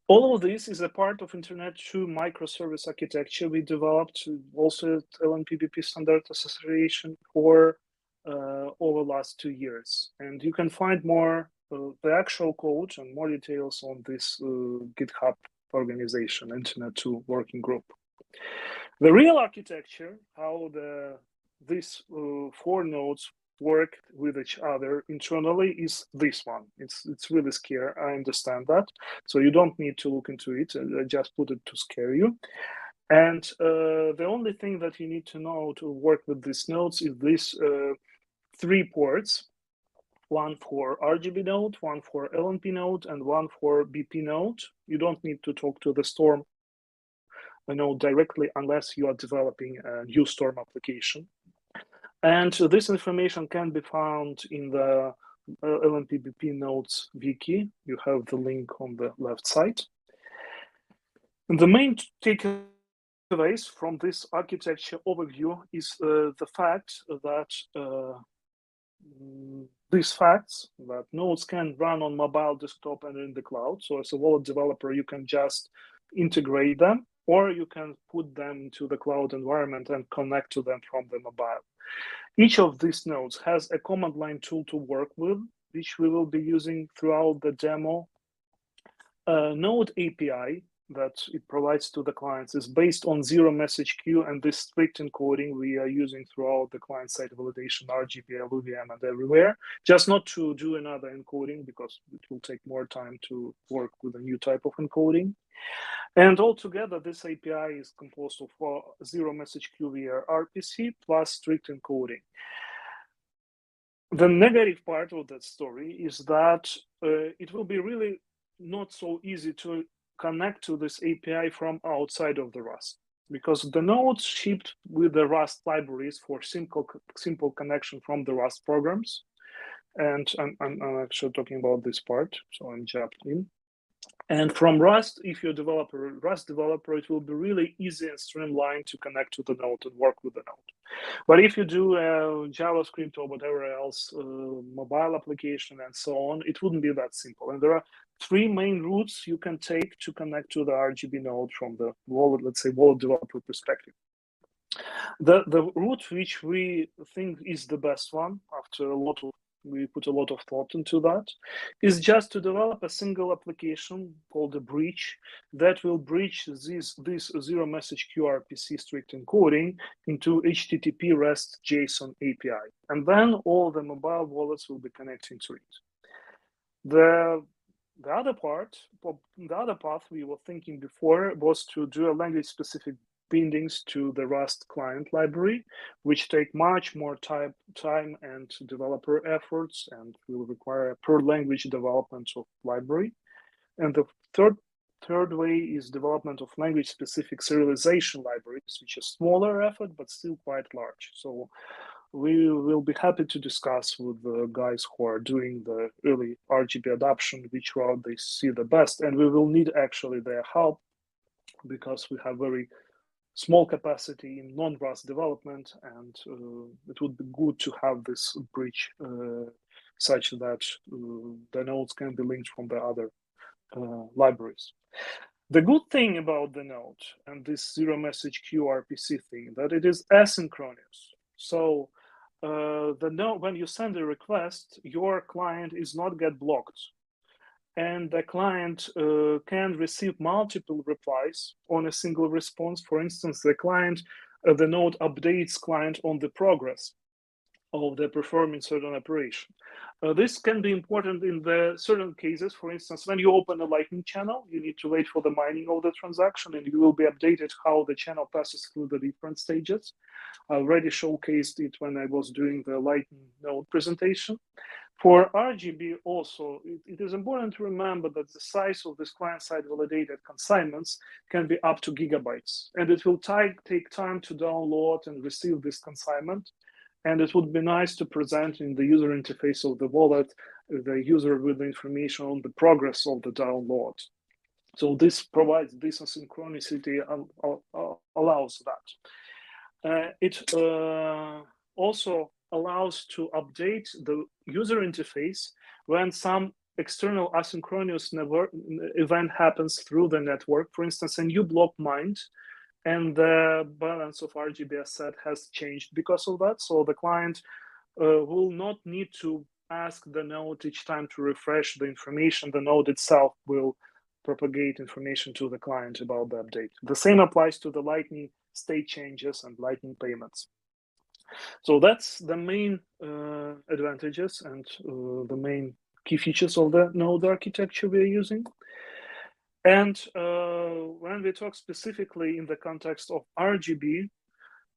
All of this is a part of Internet 2 microservice architecture we developed also at LNPBP Standard Association for over the last 2 years. And you can find more, the actual code and more details on this GitHub organization, Internet 2 working group. The real architecture, how these 4 nodes work with each other internally, is this one. It's really scary. I understand that. So you don't need to look into it. I just put it to scare you. And the only thing that you need to know to work with these nodes is these 3 ports. One for Rgb node, one for LNP node, and one for BP node. You don't need to talk to the Storm node directly unless you are developing a new Storm application. And this information can be found in the LNPBP nodes wiki. You have the link on the left side. And the main takeaways from this architecture overview is the fact that these facts that nodes can run on mobile, desktop, and in the cloud. So as a wallet developer, you can just integrate them, or you can put them to the cloud environment and connect to them from the mobile. Each of these nodes has a command line tool to work with, which we will be using throughout the demo. Node API that it provides to the clients is based on zero message queue and this strict encoding we are using throughout the client-side validation, Rgb, AluVM, and everywhere. Just not to do another encoding because it will take more time to work with a new type of encoding. And altogether, this API is composed of zero message queue via RPC plus strict encoding. The negative part of that story is that it will be really not so easy to connect to this API from outside of the Rust, because the nodes shipped with the Rust libraries for simple connection from the Rust programs. And I'm actually talking about this part, so I'm jumped in. And from Rust, if you're a Rust developer, it will be really easy and streamlined to connect to the node and work with the node. But if you do JavaScript or whatever else, mobile application and so on, it wouldn't be that simple. And there are 3 main routes you can take to connect to the Rgb node from the wallet, let's say, wallet developer perspective. The route which we think is the best one, after we put a lot of thought into that, is just to develop a single application called a bridge that will bridge this zero message QRPC strict encoding into HTTP REST JSON API. And then all the mobile wallets will be connecting to it. The other path we were thinking before was to do a language-specific bindings to the Rust client library, which take much more time and developer efforts and will require a per language development of library. And the third way is development of language-specific serialization libraries, which is smaller effort, but still quite large. So we will be happy to discuss with the guys who are doing the early Rgb adoption, which route they see the best. And we will need actually their help because we have very small capacity in non-Rust development, and it would be good to have this bridge such that the nodes can be linked from the other libraries. The good thing about the node and this zero message QRPC thing that it is asynchronous. So the node, when you send a request, your client is not get blocked. And the client can receive multiple replies on a single response. For instance, the node updates client on the progress. of the performing certain operation. This can be important in the certain cases. For instance, when you open a Lightning channel, you need to wait for the mining of the transaction, and you will be updated how the channel passes through the different stages. I already showcased it when I was doing the Lightning node presentation. For Rgb also, it is important to remember that the size of this client-side validated consignments can be up to gigabytes, and it will take time to download and receive this consignment. And it would be nice to present in the user interface of the wallet the user with the information on the progress of the download. So this provides this asynchronicity, allows that. It also allows to update the user interface when some external asynchronous event happens through the network. For instance, a new block mined, and the balance of Rgb asset has changed because of that. So the client will not need to ask the node each time to refresh the information. The node itself will propagate information to the client about the update. The same applies to the Lightning state changes and Lightning payments. So that's the main advantages and the main key features of the node architecture we're using. And when we talk specifically in the context of Rgb,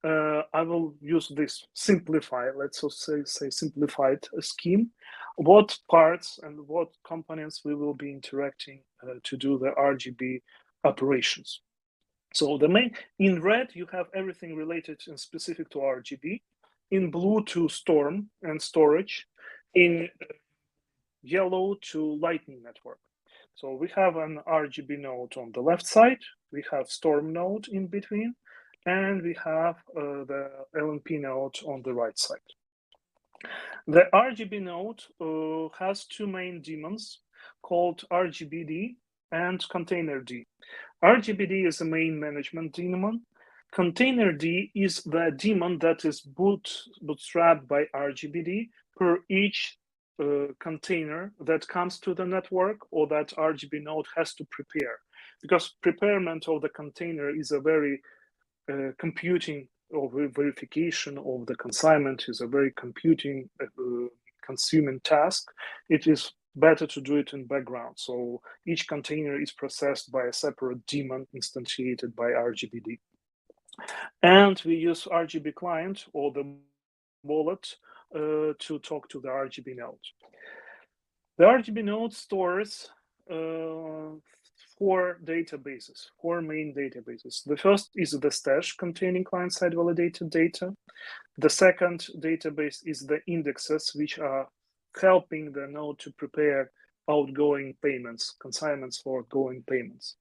I will use this let's say simplified scheme. What parts and what components we will be interacting to do the Rgb operations. So the main, in red, you have everything related and specific to Rgb. In blue, to Storm and storage. In yellow, to Lightning network. So we have an Rgb node on the left side, we have Storm node in between, and we have the LNP node on the right side. The Rgb node has two main daemons called RGBD and containerd. RGBD is the main management daemon. Containerd is the daemon that is bootstrapped by RGBD per each container that comes to the network or that Rgb node has to prepare, because preparement of the container is a very computing or verification of the consignment is a very computing consuming task. It is better to do it in background. So each container is processed by a separate daemon instantiated by RGBD. And we use Rgb client or the wallet to talk to the Rgb node. The Rgb node stores four main databases. The first is the stash containing client-side validated data. The second database is the indexes, which are helping the node to prepare outgoing payments, consignments for outgoing payments.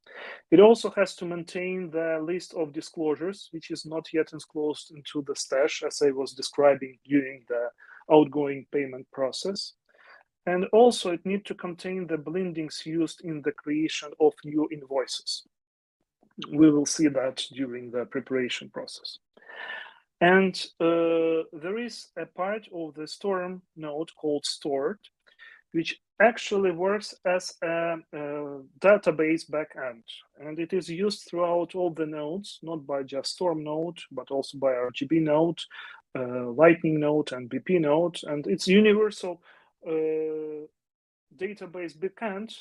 It also has to maintain the list of disclosures, which is not yet enclosed into the stash, as I was describing during the outgoing payment process. And also it needs to contain the blendings used in the creation of new invoices. We will see that during the preparation process. And there is a part of the Storm node called stored, which actually works as a database backend. And it is used throughout all the nodes, not by just Storm node, but also by Rgb node, Lightning node, and BP node. And it's universal database backend,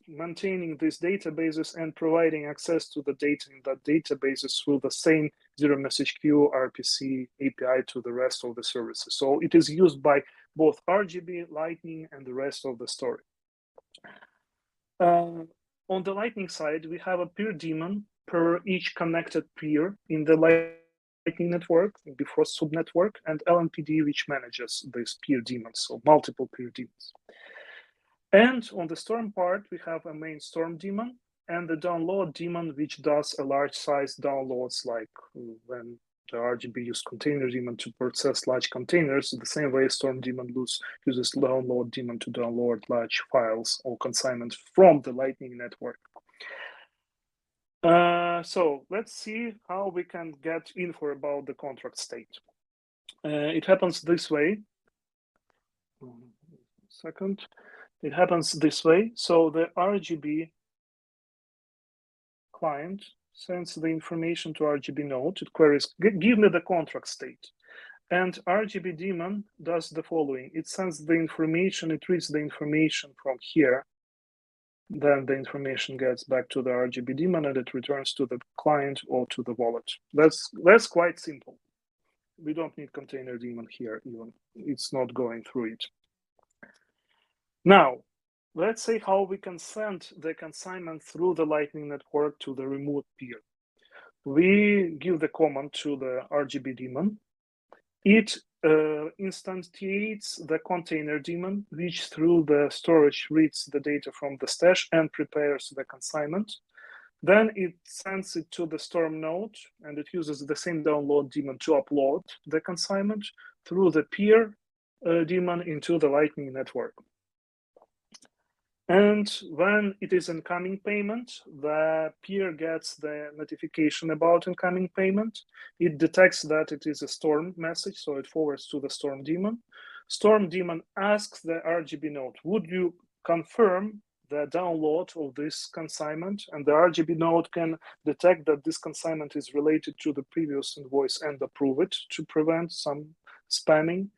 maintaining these databases and providing access to the data in that databases through the same zero message queue RPC API to the rest of the services. So it is used by both Rgb, Lightning, and the rest of the story. On the Lightning side, we have a peer daemon per each connected peer in the Lightning network, before subnetwork, and LNPD, which manages these peer daemons, so multiple peer daemons. And on the Storm part, we have a main Storm daemon and the download daemon, which does a large size downloads, like when the Rgb use container daemon to process large containers, the same way Storm daemon uses download daemon to download large files or consignments from the Lightning network. So let's see how we can get info about the contract state. It happens this way. Second. It happens this way. So the Rgb client sends the information to Rgb node. It queries, give me the contract state. And Rgb daemon does the following. It sends the information, it reads the information from here. Then the information gets back to the Rgb daemon and it returns to the client or to the wallet. That's quite simple. We don't need container daemon here even. It's not going through it. Now, let's say how we can send the consignment through the Lightning Network to the remote peer. We give the command to the Rgb daemon. It instantiates the container daemon, which through the storage reads the data from the stash and prepares the consignment. Then it sends it to the Storm node, and it uses the same download daemon to upload the consignment through the peer daemon into the Lightning Network. And when it is incoming payment, the peer gets the notification about incoming payment. It detects that it is a Storm message, so it forwards to the Storm daemon. Storm daemon asks the Rgb node, would you confirm the download of this consignment? And the Rgb node can detect that this consignment is related to the previous invoice and approve it to prevent some spamming.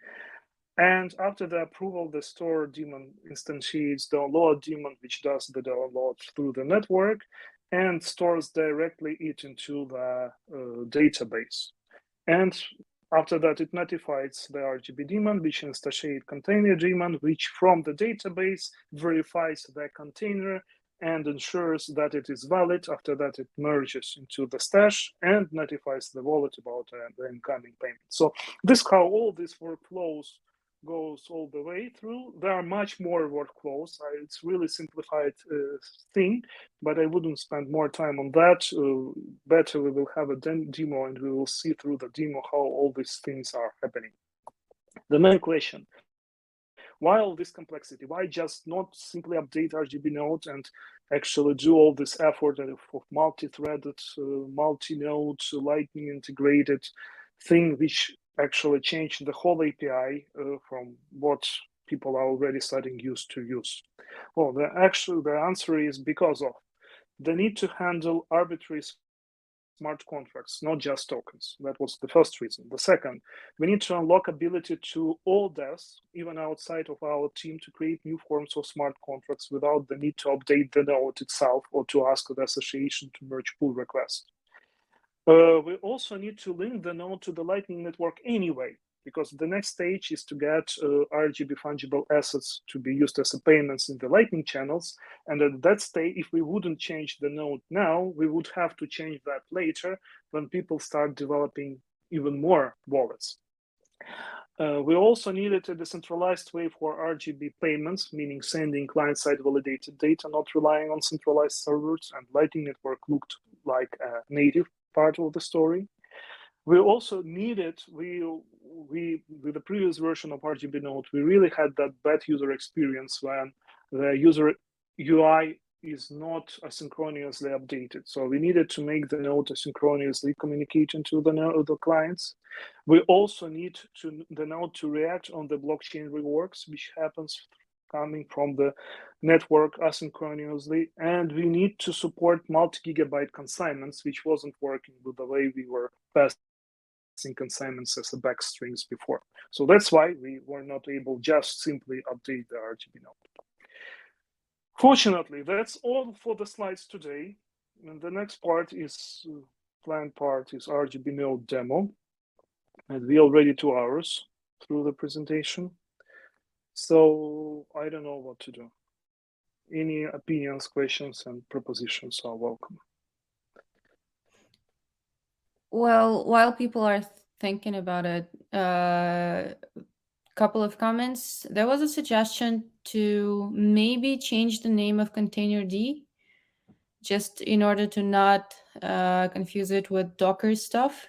And after the approval, the store daemon instantiates download daemon, which does the download through the network and stores directly it into the database. And after that, it notifies the Rgb daemon, which instantiates container daemon, which from the database verifies the container and ensures that it is valid. After that, it merges into the stash and notifies the wallet about the incoming payment. So this is how all these workflows goes all the way through. There are much more workflows. It's really simplified thing, but I wouldn't spend more time on that. Better we will have a demo and we will see through the demo how all these things are happening. The main question, why all this complexity? Why just not simply update Rgb node and actually do all this effort of multi-threaded, multi-node, Lightning integrated thing, which actually changed the whole API from what people are already starting used to use? Well, the answer is because of the need to handle arbitrary smart contracts, not just tokens. That was the first reason. The second, we need to unlock ability to all devs, even outside of our team, to create new forms of smart contracts without the need to update the node itself or to ask the association to merge pull requests. We also need to link the node to the Lightning Network anyway, because the next stage is to get Rgb fungible assets to be used as payments in the Lightning channels. And at that stage, if we wouldn't change the node now, we would have to change that later when people start developing even more wallets. We also needed a decentralized way for Rgb payments, meaning sending client-side validated data, not relying on centralized servers, and Lightning Network looked like a native part of the story. We also needed, with the previous version of Rgb node, we really had that bad user experience when the user UI is not asynchronously updated. So we needed to make the node asynchronously communicating to the clients. We also need the node to react on the blockchain reworks, which happens coming from the network asynchronously, and we need to support multi-gigabyte consignments, which wasn't working with the way we were passing consignments as a backstrings before. So that's why we were not able just simply update the Rgb node. Fortunately, that's all for the slides today. And the next part is, planned part is Rgb node demo. And we already 2 hours through the presentation. So I don't know what to do. Any opinions, questions, and propositions are welcome. Well, while people are thinking about it, couple of comments. There was a suggestion to maybe change the name of containerd, just in order to not confuse it with Docker stuff.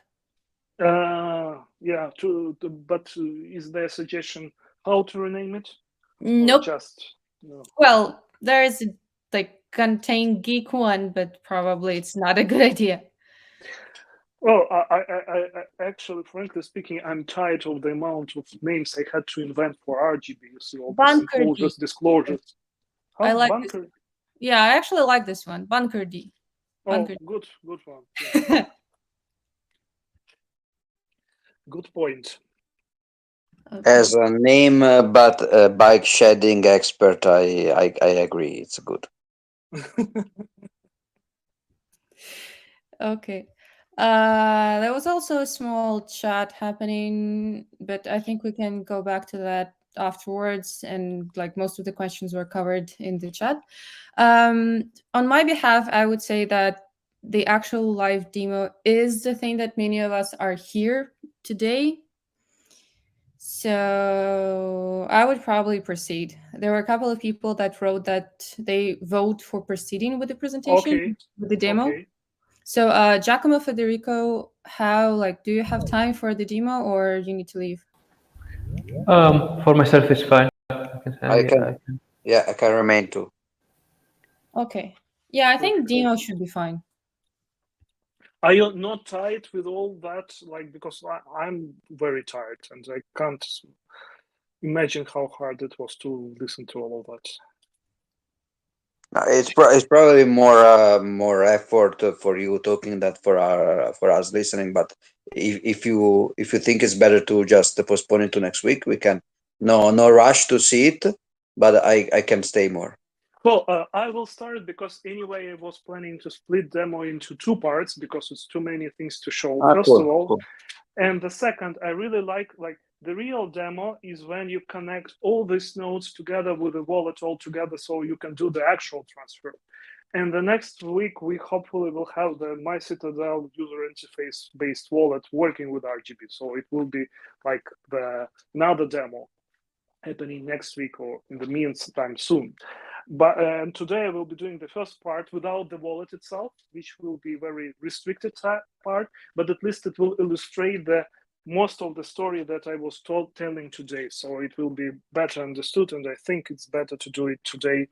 Yeah, but is there a suggestion how to rename it? Nope. Just no. Well, there's like contain geek one, but probably it's not a good idea. Well, I actually, frankly speaking, I'm tired of the amount of names I had to invent for Rgb. So disclosures. How, I like bunker? This. Yeah, I actually like this one, bunkerd. Bunker. Oh, good one. Yeah. Good point. Okay. As a name, but a bike shedding expert, I agree. It's good. Okay. There was also a small chat happening, but I think we can go back to that afterwards. And like most of the questions were covered in the chat. On my behalf, I would say that the actual live demo is the thing that many of us are here today. So I would probably proceed. There were a couple of people that wrote that they vote for proceeding with the presentation, Okay. with the demo. Okay. So Giacomo, Federico, do you have time for the demo or you need to leave? For myself, it's fine. I can. Yeah, I can remain too. Okay. Yeah, I think demo should be fine. Are you not tired with all that? Like, because I'm very tired and I can't imagine how hard it was to listen to all of that. It's probably more effort for you talking than for us listening. But if you think it's better to just postpone it to next week, we can. No rush to see it, but I can stay more. Well, I will start because anyway I was planning to split demo into two parts because it's too many things to show. First Cool, of all, cool. and the second, I really like the real demo is when you connect all these nodes together with the wallet all together, so you can do the actual transfer. And the next week, we hopefully will have the MyCitadel user interface based wallet working with Rgb. So it will be like another demo happening next week or in the meantime soon. But today I will be doing the first part without the wallet itself, which will be very restricted part, but at least it will illustrate the most of the story that I was telling today. So it will be better understood, and I think it's better to do it today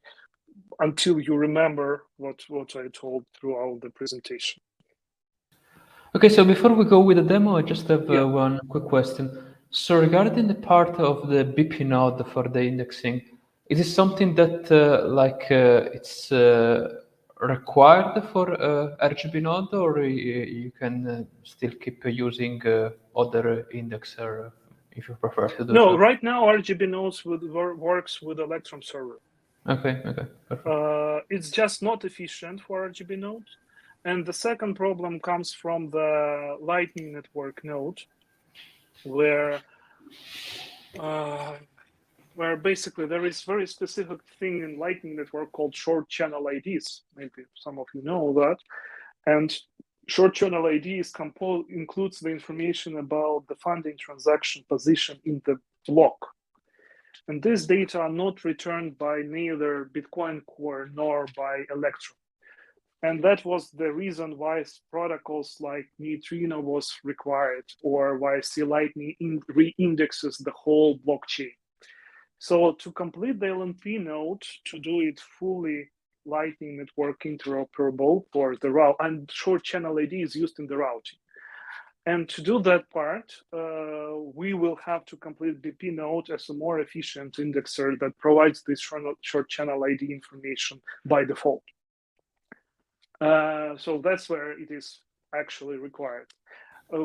until you remember what I told throughout the presentation. Okay, so before we go with the demo, I just have one quick question. So regarding the part of the BP node for the indexing, is it something that it's required for Rgb node, or you can still keep using other indexer if you prefer to do so? No, right now Rgb nodes works with Electrum server. Okay, perfect. It's just not efficient for Rgb nodes. And the second problem comes from the Lightning Network node, where basically there is very specific thing in Lightning Network called short channel IDs. Maybe some of you know that. And short channel IDs includes the information about the funding transaction position in the block. And this data are not returned by neither Bitcoin Core nor by Electrum. And that was the reason why protocols like Neutrino was required, or why C-Lightning re-indexes the whole blockchain. So to complete the LNP node, to do it fully Lightning Network interoperable for the route, and short channel ID is used in the routing. And to do that part, we will have to complete BP node as a more efficient indexer that provides this short channel ID information by default. So that's where it is actually required.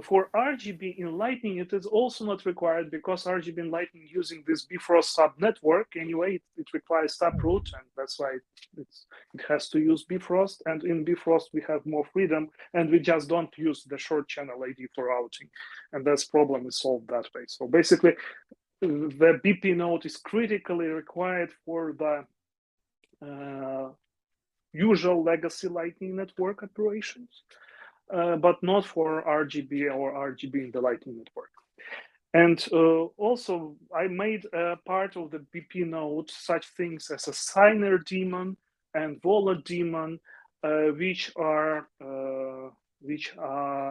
For Rgb in Lightning, it is also not required because Rgb in Lightning using this Bifrost sub network anyway, it requires taproot, and that's why it has to use Bifrost. And in Bifrost we have more freedom, and we just don't use the short channel ID for routing, and that's problem is solved that way. So basically, the BP node is critically required for the usual legacy Lightning Network operations, but not for Rgb or Rgb in the Lightning Network. And also, I made a part of the BP node such things as a signer daemon and wallet daemon, which are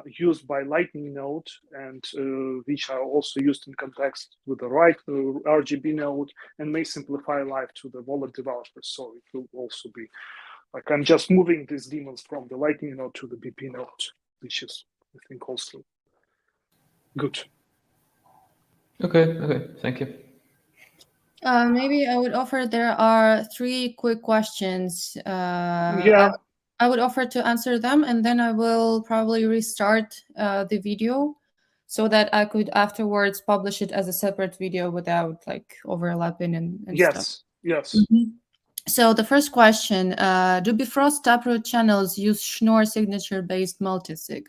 used by Lightning node and which are also used in context with the Rgb node and may simplify life to the wallet developers. So it will also be like I'm just moving these daemons from the Lightning node to the BP node, which is, I think, also good. Okay, thank you. Maybe I would offer there are 3 quick questions. I would offer to answer them, and then I will probably restart the video so that I could afterwards publish it as a separate video without like overlapping and stuff. Yes. So the first question, do Bifrost Taproot channels use Schnorr signature-based multisig?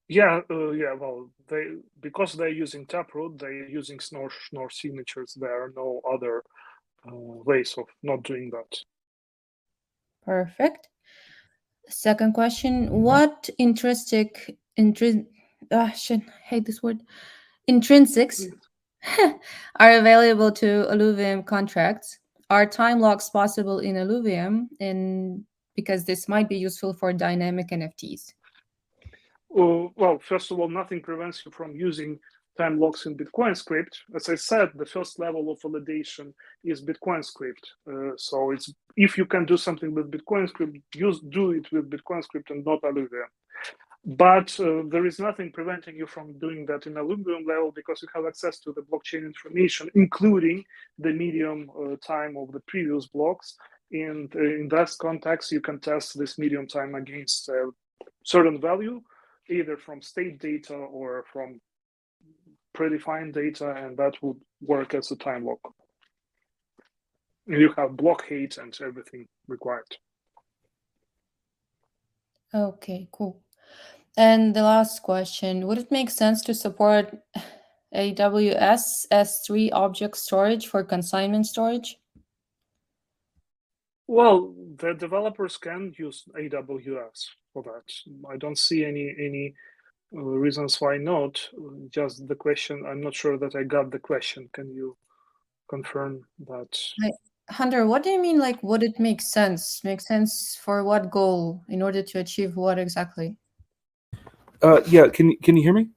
Yeah, well, because they're using Taproot, they're using Schnorr signatures. There are no other ways of not doing that. Perfect. Second question, what intrinsics are available to AluVM contracts? Are time locks possible in AluVM? And because this might be useful for dynamic NFTs. Well, first of all, nothing prevents you from using time locks in Bitcoin script. As I said, the first level of validation is Bitcoin script. So it's if you can do something with Bitcoin script, do it with Bitcoin script and not AluVM. But there is nothing preventing you from doing that in AluVM level because you have access to the blockchain information, including the medium time of the previous blocks. And in that context, you can test this medium time against a certain value, either from state data or from predefined data, and that would work as a time lock. And you have block height and everything required. Okay, cool. And the last question, would it make sense to support AWS S3 object storage for consignment storage? Well, the developers can use AWS for that. I don't see any reasons why not. Just the question, I'm not sure that I got the question. Can you confirm that? Hunter, what do you mean, like, would it make sense? Make sense for what goal? In order to achieve what exactly? Yeah, can you hear me?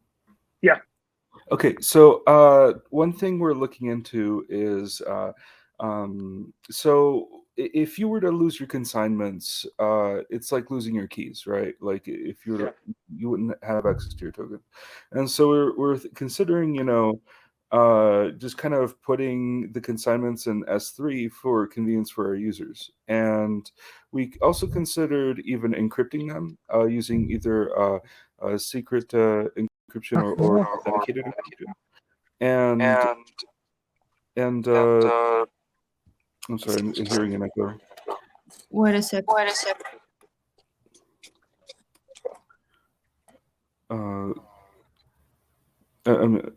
Yeah. Okay, so one thing we're looking into is so if you were to lose your consignments, it's like losing your keys, right? Like if you were you wouldn't have access to your token, and so we're considering, just kind of putting the consignments in S3 for convenience for our users, and we also considered even encrypting them using either a secret encryption or authenticated encryption. And I'm sorry, I'm hearing an echo. Wait a sec.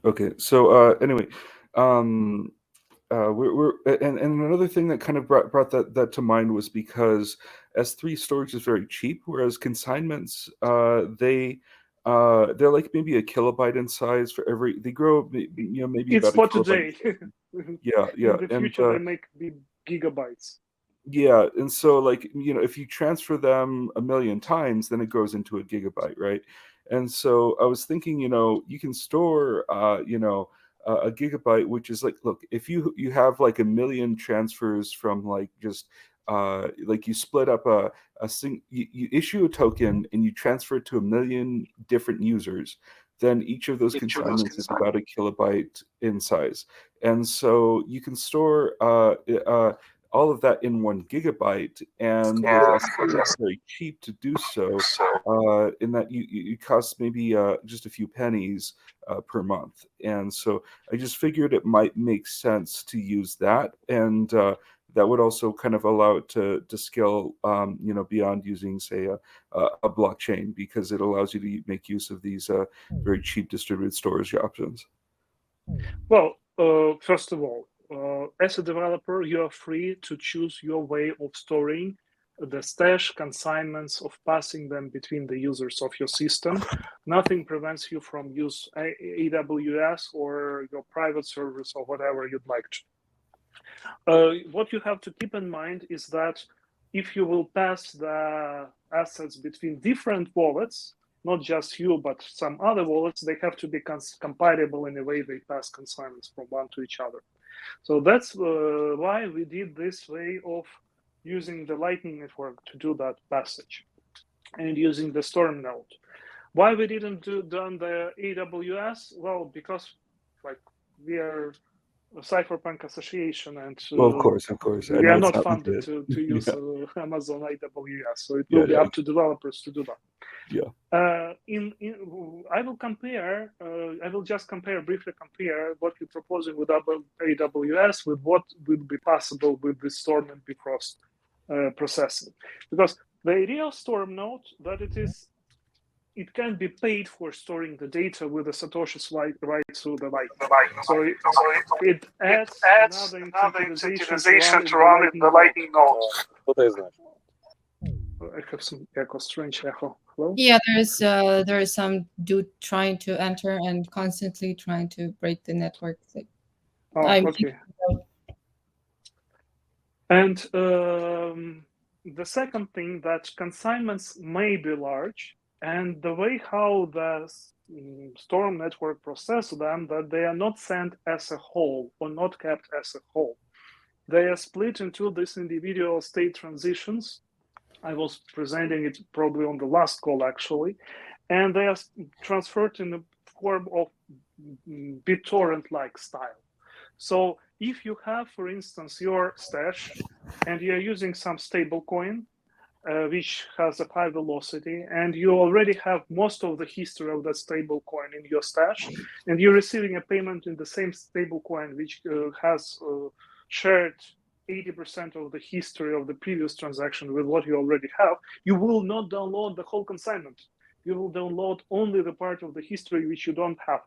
Okay, so anyway, we're and another thing that kind of brought that to mind was because S3 storage is very cheap, whereas consignments they're like maybe a kilobyte in size for every. They grow, maybe It's about for a kilobyte. today. Yeah. In the future, they make big gigabytes. Yeah, and so like, if you transfer them 1,000,000 times, then it goes into a gigabyte, right? And so I was thinking, you can store, a gigabyte, which is like, look, if you have like 1,000,000 transfers from like just like you split up you issue a token and you transfer it to 1,000,000 different users, then each of those consignments is about a kilobyte in size, and so you can store all of that in 1 gigabyte, and with S3 it's very cheap to do so, in that it costs maybe just a few pennies per month. And so I just figured it might make sense to use that, and that would also kind of allow it to scale, beyond using, say, a blockchain, because it allows you to make use of these very cheap distributed storage options. Well, first of all, as a developer, you are free to choose your way of storing the stash consignments, of passing them between the users of your system. Nothing prevents you from use AWS or your private servers or whatever you'd like to. What you have to keep in mind is that if you will pass the assets between different wallets, not just you, but some other wallets, they have to be compatible in a way they pass consignments from one to each other. So that's why we did this way of using the Lightning Network to do that passage and using the Storm node. Why we didn't done the AWS? Well, because like we are Cypherpunk Association, and Well, of course. we are not funded to use Amazon AWS, so it will be up to developers to do that. Yeah. I will compare. I will just briefly compare what we're proposing with AWS with what will be possible with the Storm and Bifrost processing, because the idea of Storm node that it can be paid for storing the data with the Satoshi's right through the Lightning. So it adds another incentivization to run in the Lightning node. I have some strange echo. Hello? Yeah, there is some dude trying to enter and constantly trying to break the network. Okay. And the second thing, that consignments may be large, and the way how the Storm network process them, that they are not sent as a whole or not kept as a whole. They are split into these individual state transitions. I was presenting it probably on the last call, actually, and they are transferred in the form of BitTorrent-like style. So if you have, for instance, your stash and you're using some stable coin, which has a high velocity, and you already have most of the history of that stable coin in your stash, and you're receiving a payment in the same stable coin, which has shared 80% of the history of the previous transaction with what you already have, you will not download the whole consignment. You will download only the part of the history which you don't have.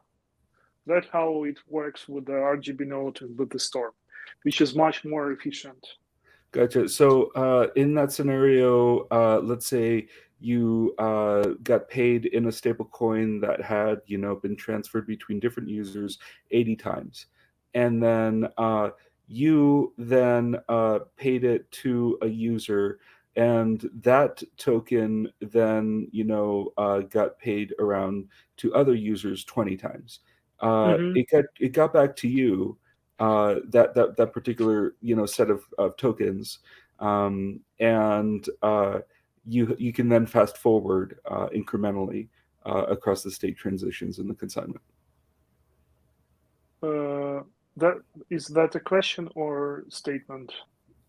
That's how it works with the Rgb node and with the Storm, which is much more efficient. Gotcha. So in that scenario, let's say you got paid in a stable coin that had, been transferred between different users 80 times. And then you then paid it to a user, and that token then, got paid around to other users 20 times. It got back to you, that particular set of tokens, and you can then fast forward incrementally across the state transitions in the consignment. Is that a question or statement?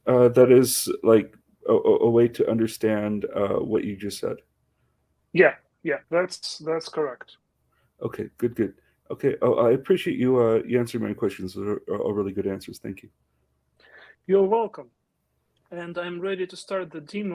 That is like a way to understand what you just said. Yeah, that's correct. Okay, good. Okay, I appreciate you answering my questions. Those are really good answers. Thank you. You're welcome. And I'm ready to start the demo.